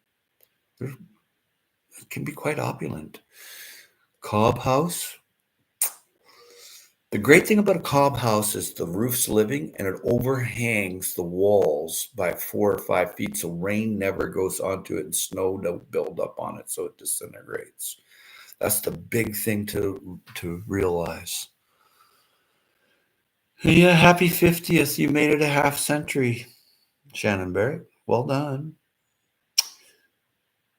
It can be quite opulent. Cob house. The great thing about a cob house is the roof's living and it overhangs the walls by 4 or 5 feet, so rain never goes onto it and snow don't build up on it, so it disintegrates. That's the big thing to realize. Yeah, happy 50th. You made it a half century, Shannon Barrett. Well done.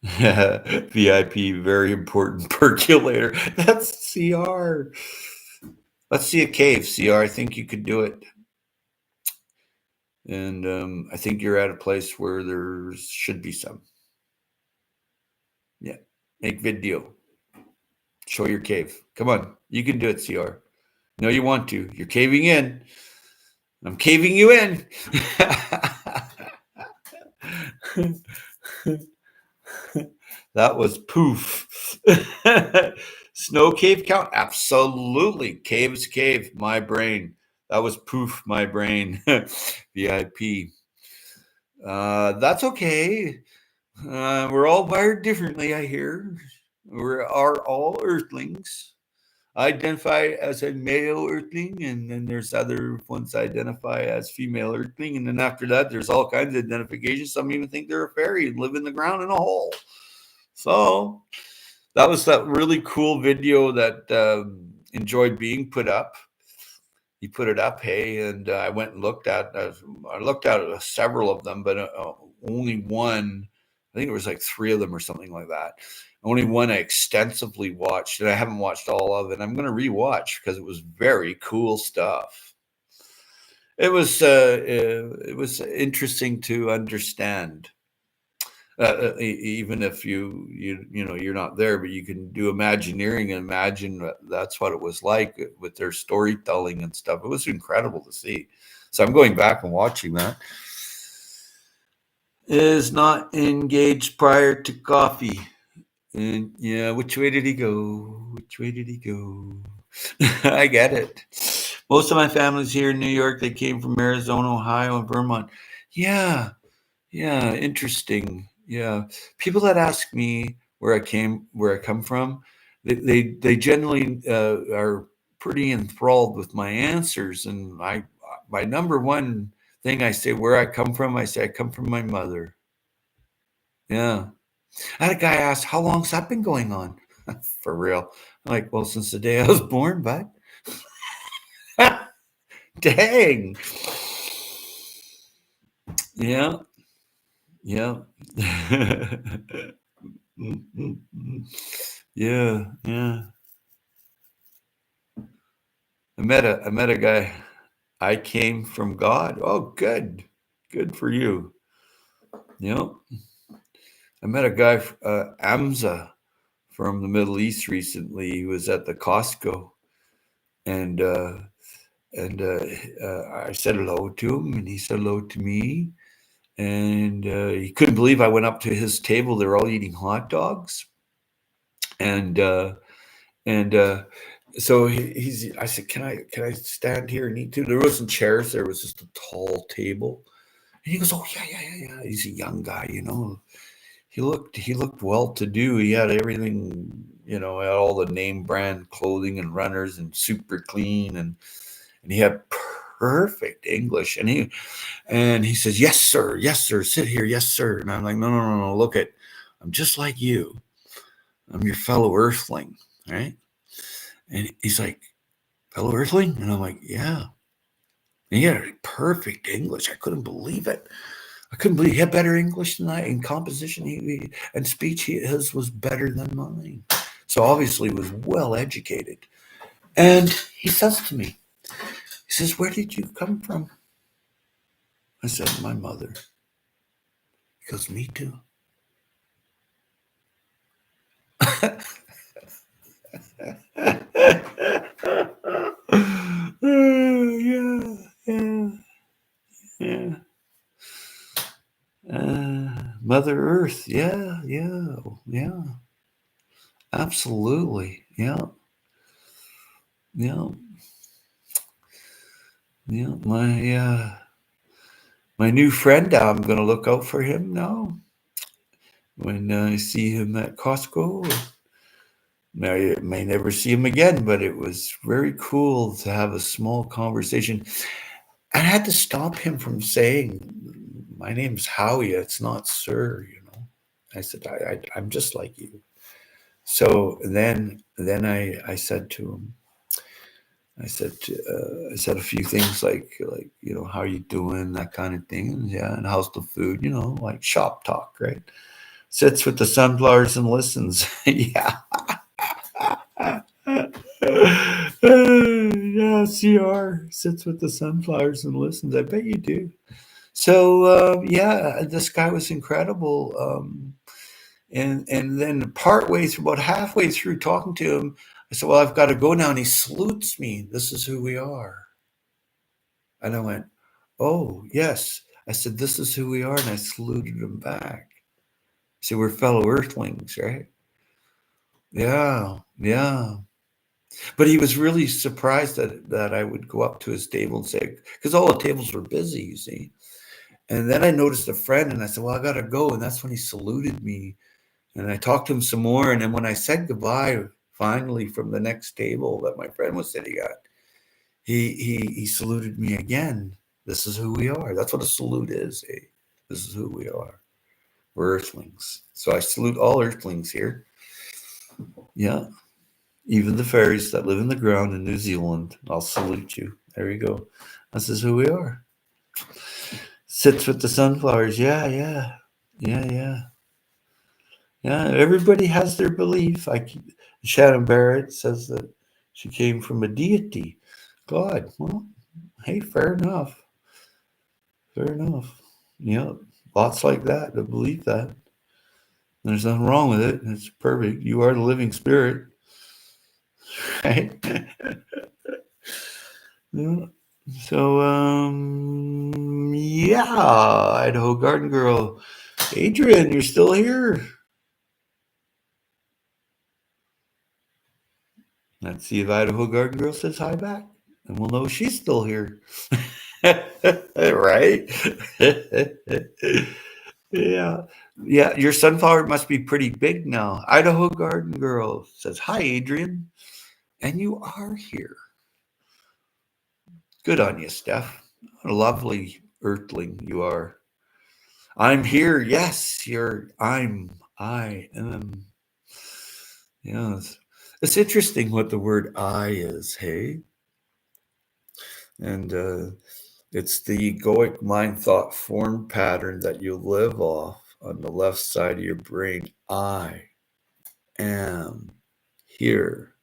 VIP, very important percolator. That's CR. Let's see a cave, CR. I think you could do it. And I think you're at a place where there should be some. Yeah. Make video. Show your cave. Come on. You can do it, CR. No, you want to. You're caving in. I'm caving you in. That was poof. Snow cave count? Absolutely. Cave is cave. My brain. That was poof, my brain. VIP. That's okay. We're all wired differently, I hear. We are all earthlings. I identify as a male earthling, and then there's other ones identify as female earthling, and then after that, there's all kinds of identifications. Some even think they're a fairy and live in the ground in a hole. So that was that really cool video that enjoyed being put up. He put it up, hey, and I went and looked at. I looked at several of them, but only one. I think it was like 3 of them or something like that. Only one I extensively watched, and I haven't watched all of it. I'm going to rewatch because it was very cool stuff. It was interesting to understand. Even if you're not there, but you can do Imagineering and imagine that's what it was like with their storytelling and stuff. It was incredible to see. So I'm going back and watching that. Is not engaged prior to coffee. And yeah, which way did he go? Which way did he go? I get it. Most of my family's here in New York. They came from Arizona, Ohio, and Vermont. Yeah, yeah, interesting. Yeah, people that ask me where I come from, they generally are pretty enthralled with my answers. And my number one thing I say where I come from, I say I come from my mother. Yeah. I had a guy ask, how long's that been going on? For real. I'm like, well, since the day I was born, bud. Dang. Yeah. Yeah. Yeah. Yeah. I met a guy. I came from God. Oh, good. Good for you. Yeah. I met a guy, Amza, from the Middle East recently. He was at the Costco, and I said hello to him, and he said hello to me. And he couldn't believe I went up to his table. They were all eating hot dogs, and so I said, can I stand here and eat too? There wasn't chairs. There was just a tall table. And he goes, oh yeah. He's a young guy, you know. He looked well to do. He had everything, you know, had all the name brand clothing and runners and super clean, and he had perfect English. And he says, yes sir, sit here, yes sir. And I'm like, no, look at, I'm just like you. I'm your fellow earthling, right? And he's like, fellow Earthling? And I'm like, yeah. And he had perfect English. I couldn't believe it. I couldn't believe he had better English than I. In composition and speech, his was better than mine. So obviously he was well educated. And he says to me, he says, where did you come from? I said, my mother. He goes, me too. Yeah, yeah, yeah. Mother Earth, yeah, yeah, yeah, absolutely, yeah, yeah, yeah. My new friend, I'm going to look out for him now when I see him at Costco. I may never see him again, but it was very cool to have a small conversation. I had to stop him from saying, "My name's Howie. It's not Sir." You know, I said, "I'm just like you." So then I said to him, I said a few things like you know, how you doing, that kind of thing, and yeah, and how's the food, you know, like shop talk, right? Sits with the sunflowers and listens. Yeah. Yeah, CR sits with the sunflowers and listens. I bet you do. So yeah, this guy was incredible. And then partway through, about halfway through talking to him, I said, "Well, I've got to go now." And he salutes me. This is who we are. And I went, "Oh yes." I said, "This is who we are," and I saluted him back. So we're fellow Earthlings, right? Yeah, yeah. But he was really surprised that I would go up to his table and say, because all the tables were busy, you see. And then I noticed a friend, and I said, "Well, I gotta go." And that's when he saluted me, and I talked to him some more. And then when I said goodbye, finally from the next table that my friend was sitting at, he saluted me again. This is who we are. That's what a salute is. Eh? This is who we are. We're Earthlings. So I salute all Earthlings here. Yeah, even the fairies that live in the ground in New Zealand. I'll salute you. There you go. This is who we are. Sits with the sunflowers. Yeah, yeah, yeah, yeah. Yeah, everybody has their belief. Shannon Barrett says that she came from a deity, God. Well, hey, fair enough. Fair enough. Yeah, lots like that that believe that. There's nothing wrong with it. It's perfect. You are the living spirit, right? Yeah. So, yeah, Idaho Garden Girl, Adrian, you're still here. Let's see if Idaho Garden Girl says hi back, and we'll know she's still here. Right? Yeah. Yeah. Your sunflower must be pretty big now. Idaho Garden Girl says, hi, Adrian. And you are here. Good on you, Steph. What a lovely earthling you are. I'm here. Yes, I am. Yeah. It's interesting what the word I is, hey? And it's the egoic mind thought form pattern that you live off on the left side of your brain. I am here.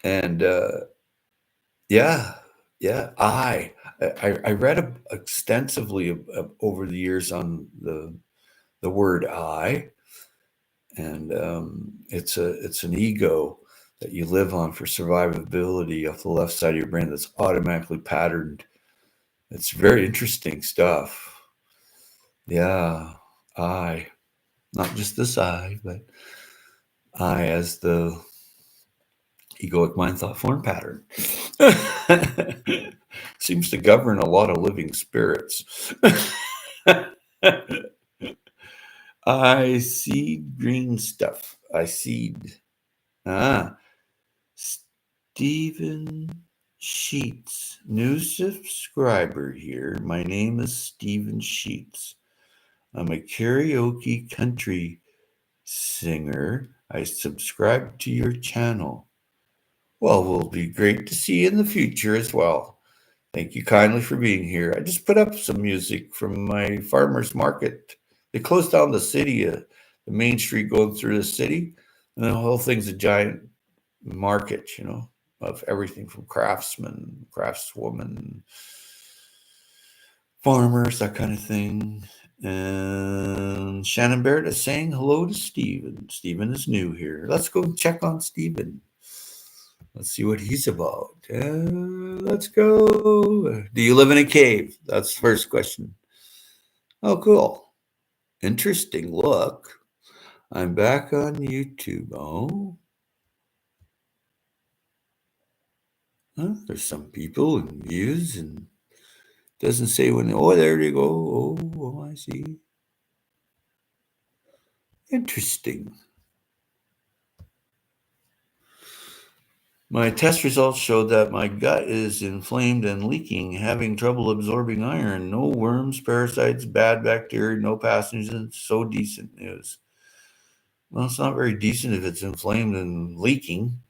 And yeah, yeah, I read extensively over the years on the word I, and it's an ego that you live on for survivability off the left side of your brain that's automatically patterned. It's very interesting stuff. Yeah, I, not just this I, but I as the egoic mind thought form pattern. Seems to govern a lot of living spirits. I seed green stuff. I seed. Ah, Stephen Sheets, new subscriber here. My name is Stephen Sheets. I'm a karaoke country singer. I subscribe to your channel. Well, will be great to see you in the future as well. Thank you kindly for being here. I just put up some music from my farmer's market. They closed down the city, the main street going through the city, and the whole thing's a giant market, of everything from craftsmen, craftswomen, farmers, that kind of thing. And Shannon Barrett is saying hello to Stephen. Stephen is new here. Let's go check on Stephen. Let's see what he's about. Let's go. Do you live in a cave? That's the first question. Oh, cool. Interesting look. I'm back on YouTube. Oh, there's some people and views, and doesn't say when. Oh, there you go. Oh, I see. Interesting. My test results showed that my gut is inflamed and leaking, having trouble absorbing iron. No worms, parasites, bad bacteria, no pathogens. So decent news. Well, it's not very decent if it's inflamed and leaking,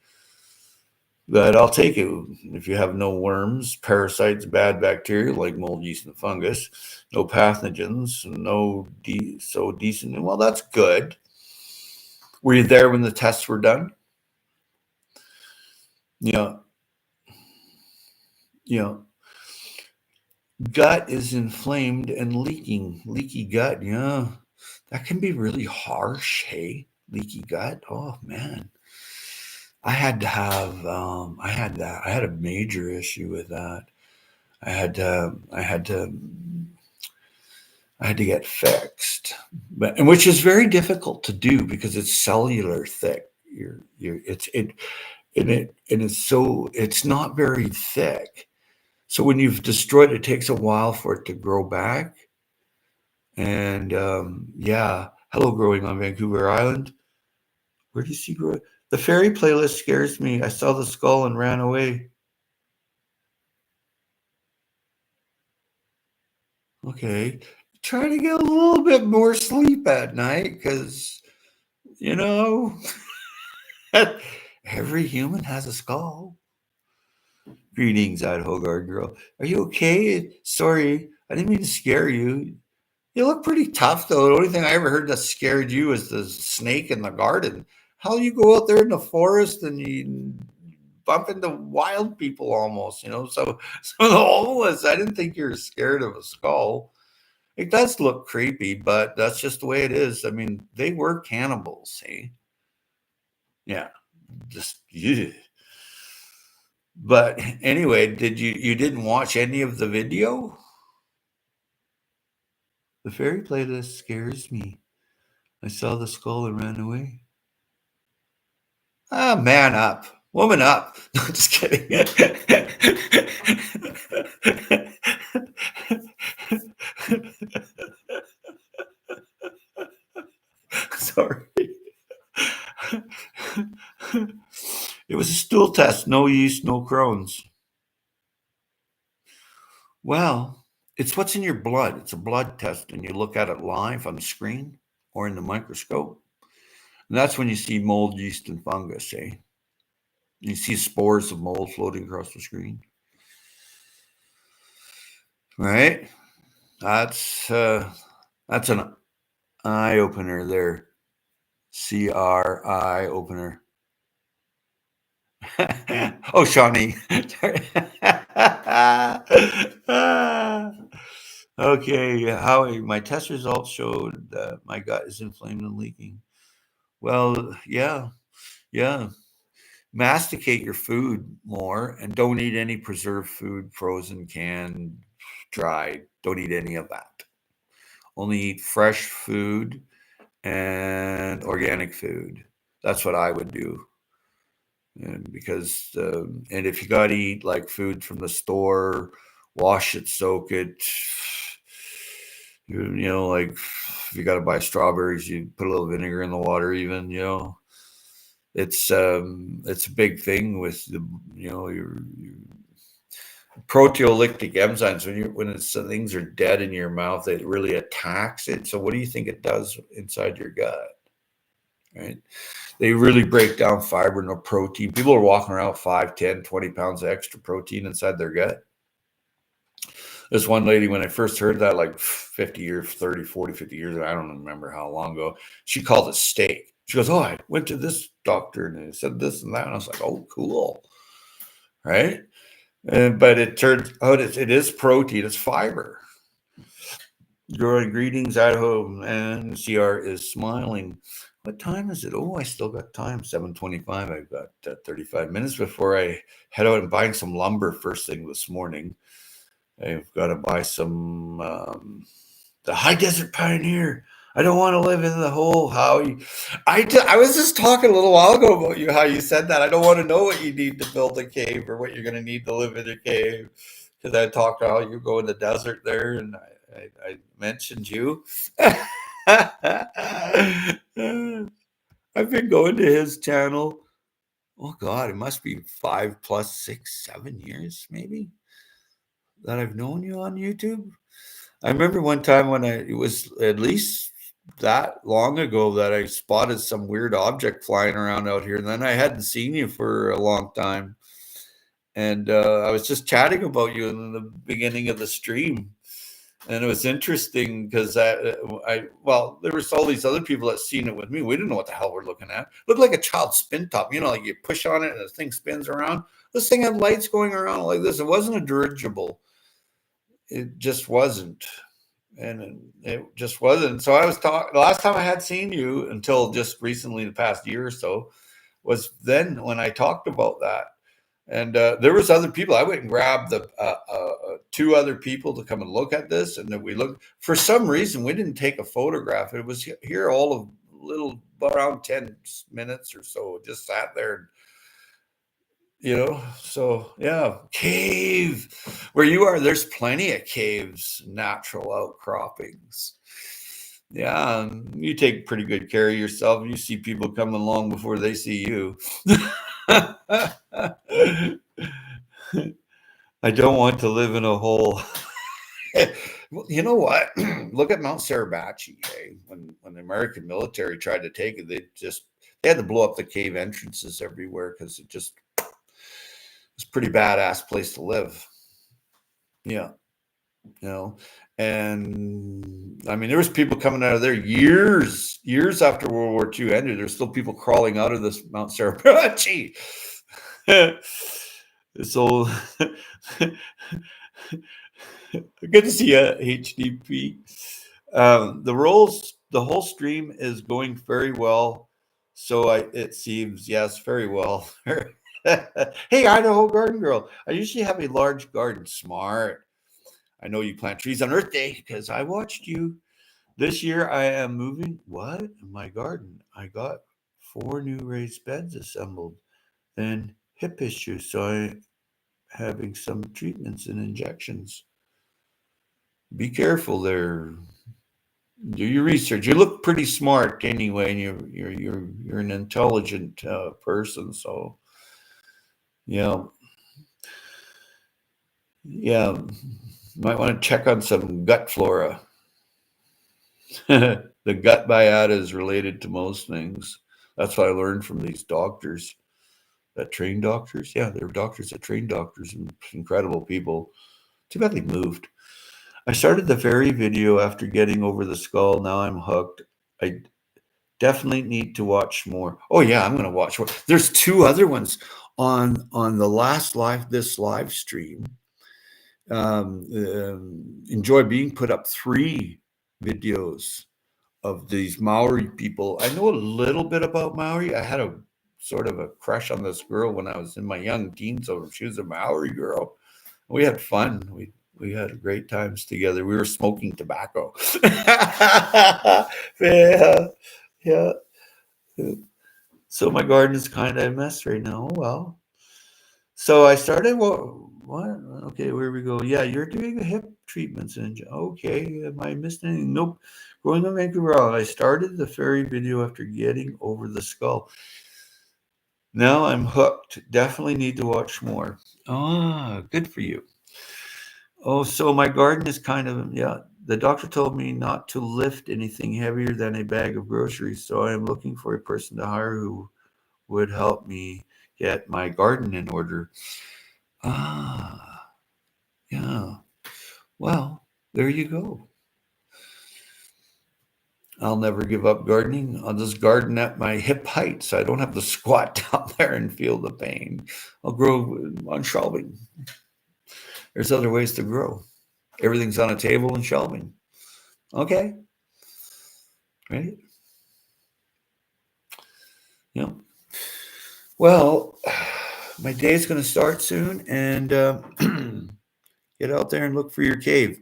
but I'll take it. If you have no worms, parasites, bad bacteria like mold, yeast, and fungus, no pathogens, so decent. Well, that's good. Were you there when the tests were done? Yeah. Yeah. Gut is inflamed and leaking. Leaky gut. Yeah. That can be really harsh. Hey, leaky gut. Oh, man. I had to have, I had a major issue with that. I had to, I had to, I had to get fixed, but and which is very difficult to do because it's cellular thick. It's not very thick. So when you've destroyed it, it takes a while for it to grow back. And yeah, hello, growing on Vancouver Island. Where do you see growing? The fairy playlist scares me. I saw the skull and ran away. Okay, try to get a little bit more sleep at night because you know every human has a skull. Greetings, Idaho Guard girl. Are you okay? Sorry, I didn't mean to scare you. You look pretty tough though. The only thing I ever heard that scared you was the snake in the garden. How you go out there in the forest and you bump into wild people almost. So the homeless. I didn't think you were scared of a skull. It does look creepy, but that's just the way it is. I mean, they were cannibals, see? Yeah. Just yeah. But anyway, you didn't watch any of the video? The fairy playlist scares me. I saw the skull and ran away. Ah, man up. Woman up. No, just kidding. Sorry. It was a stool test, no yeast, no Crohn's. Well, it's what's in your blood. It's a blood test, and you look at it live on the screen or in the microscope. And that's when you see mold, yeast, and fungus, eh? You see spores of mold floating across the screen. Right? That's an eye opener there. CRI opener. Oh, Shawnee. Okay, Howie, my test results showed that my gut is inflamed and leaking. Well, yeah, yeah. Masticate your food more and don't eat any preserved food, frozen, canned, dried. Don't eat any of that. Only eat fresh food and organic food. That's what I would do. And because and if you got to eat like food from the store, wash it, soak it. Like if you got to buy strawberries, you put a little vinegar in the water. Even it's a big thing with your proteolytic enzymes things are dead in your mouth, it really attacks it. So what do you think it does inside your gut? right? They really break down fiber, no protein. People are walking around 5, 10, 20 pounds of extra protein inside their gut. This one lady, when I first heard that, like 50 years, 30, 40, 50 years, I don't remember how long ago, she called it steak. She goes, oh, I went to this doctor and they said this and that. And I was like, oh, cool. Right? But it turns out it is protein, it's fiber. Growing greetings at home, and CR is smiling. What time is it? Oh, I still got time. 7:25. I've got 35 minutes before I head out and buy some lumber first thing this morning. I've got to buy some the High Desert Pioneer. I don't want to live in the hole. I was just talking a little while ago about you, how you said that. I don't want to know what you need to build a cave or what you're going to need to live in a cave. Because I talked about how you go in the desert there, and I mentioned you. I've been going to his channel. Oh God, it must be 5 plus 6, 7 years maybe that I've known you on YouTube. I remember one time when it was at least that long ago that I spotted some weird object flying around out here, and then I hadn't seen you for a long time. And I was just chatting about you in the beginning of the stream. And it was interesting because well, there was all these other people that seen it with me. We didn't know what the hell we're looking at. It looked like a child's spin top. You know, like you push on it and the thing spins around. This thing had lights going around like this. It wasn't a dirigible. It just wasn't. And it just wasn't. So I was talking, the last time I had seen you until just recently, the past year or so, was then when I talked about that. And there was other people. I went and grabbed the 2 other people to come and look at this, and then we looked. For some reason, we didn't take a photograph. It was here all of little around 10 minutes or so. Just sat there, So yeah, cave where you are. There's plenty of caves, natural outcroppings. Yeah, you take pretty good care of yourself. You see people coming along before they see you. I don't want to live in a hole. Well, you know what? Look at Mount Suribachi. When the American military tried to take it, they had to blow up the cave entrances everywhere because it's a pretty badass place to live. Yeah, and I mean, there was people coming out of there years after World War II ended. There's still people crawling out of this Mount Suribachi. So good to see you, HDP. The whole stream is going very well. So it seems, yes, very well. Hey, Idaho Garden Girl. I usually have a large garden. Smart. I know you plant trees on Earth Day because I watched you. This year I am moving. What? In my garden. I got 4 new raised beds assembled. Then hip issues. So I'm having some treatments and injections. Be careful there. Do your research. You look pretty smart anyway, and you're an intelligent person. So yeah. Might want to check on some gut flora. The gut biota is related to most things. That's what I learned from these doctors that train doctors. Yeah, they're doctors that train doctors, and incredible people. Too bad they moved. I started the fairy video after getting over the skull. Now I'm hooked. I definitely need to watch more. Oh yeah, I'm going to watch more. There's 2 other ones on the last this live stream. Enjoy being put up 3 videos of these Maori people. I know a little bit about Maori. I had a sort of a crush on this girl when I was in my young teens. So she was a Maori girl. We had fun. We had great times together. We were smoking tobacco. Yeah. So my garden is kind of a mess right now. Oh, well. So I started. What? Okay, where we go? Yeah, you're doing the hip treatments. And okay, am I missed anything? Nope. Going to Vancouver. I started the fairy video after getting over the skull. Now I'm hooked. Definitely need to watch more. Ah, good for you. Oh, so my garden is kind of, The doctor told me not to lift anything heavier than a bag of groceries, so I am looking for a person to hire who would help me get my garden in order. Ah, yeah. Well, there you go. I'll never give up gardening. I'll just garden at my hip height so I don't have to squat down there and feel the pain. I'll grow on shelving. There's other ways to grow. Everything's on a table and shelving. Okay. Right? Yeah. Well, my day's going to start soon, and get out there and look for your cave.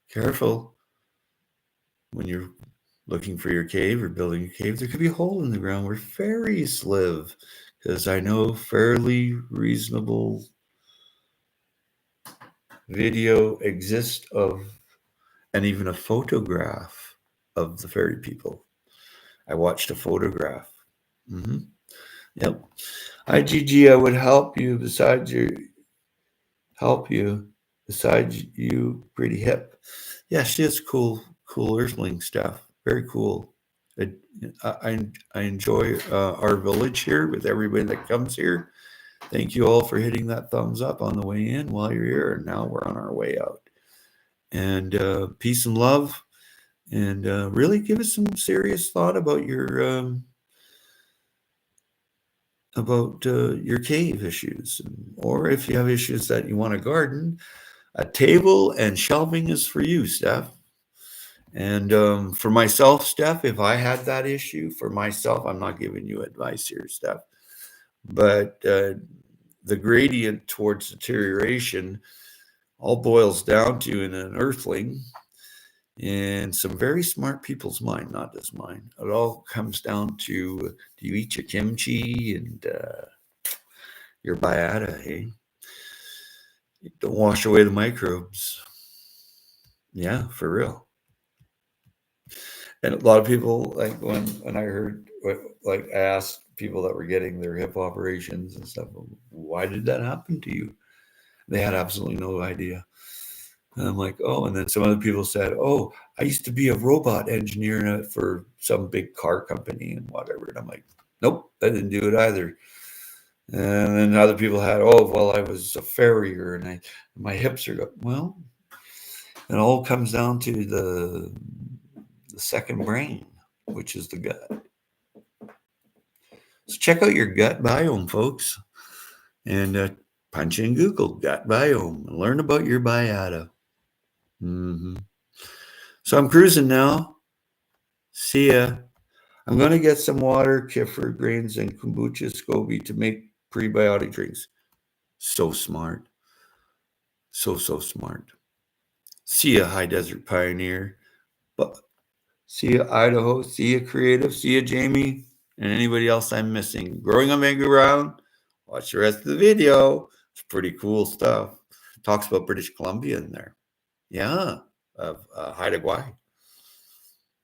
Careful when you're looking for your cave or building a cave. There could be a hole in the ground where fairies live, because I know fairly reasonable video exists of, and even a photograph of the fairy people. I watched a photograph. Mm-hmm. Yep. IGG, I would help you besides you pretty hip. Yeah, she has cool earthling stuff. Very cool. I enjoy our village here with everybody that comes here. Thank you all for hitting that thumbs up on the way in while you're here, and now we're on our way out. And peace and love, and really give us some serious thought about your cave issues, or if you have issues that you want to garden. A table and shelving is for you, Steph. And for myself, Steph, if I had that issue for myself, I'm not giving you advice here, Steph, but the gradient towards deterioration all boils down to in an earthling in some very smart people's mind, not just mine. It all comes down to, do you eat your kimchi and your biata, hey? Don't wash away the microbes. Yeah, for real. And a lot of people, like when I heard, like I asked people that were getting their hip operations and stuff, why did that happen to you? They had absolutely no idea. And I'm like, oh, and then some other people said, oh, I used to be a robot engineer for some big car company and whatever. And I'm like, nope, I didn't do it either. And then other people had, oh, well, I was a farrier and my hips are, well, it all comes down to the second brain, which is the gut. So check out your gut biome, folks, and punch in Google gut biome and learn about your biota. Mm-hmm. So I'm cruising now. See ya. I'm going to get some water, kefir grains, and kombucha SCOBY to make prebiotic drinks. So smart. So smart. See ya, High Desert Pioneer. But see ya, Idaho. See ya, Creative. See ya, Jamie. And anybody else I'm missing. Growing on Vancouver Island. Watch the rest of the video. It's pretty cool stuff. Talks about British Columbia in there. Yeah, of Haida Gwaii.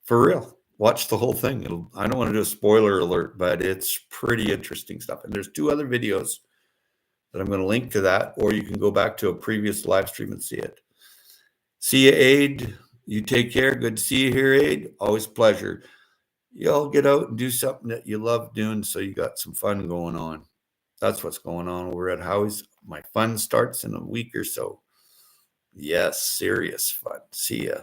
For real. Watch the whole thing. I don't want to do a spoiler alert, but it's pretty interesting stuff. And there's 2 other videos that I'm going to link to that, or you can go back to a previous live stream and see it. See you, Aid. You take care. Good to see you here, Aid. Always a pleasure. Y'all get out and do something that you love doing so you got some fun going on. That's what's going on over at Howie's. My fun starts in a week or so. Yes, serious fun. See ya.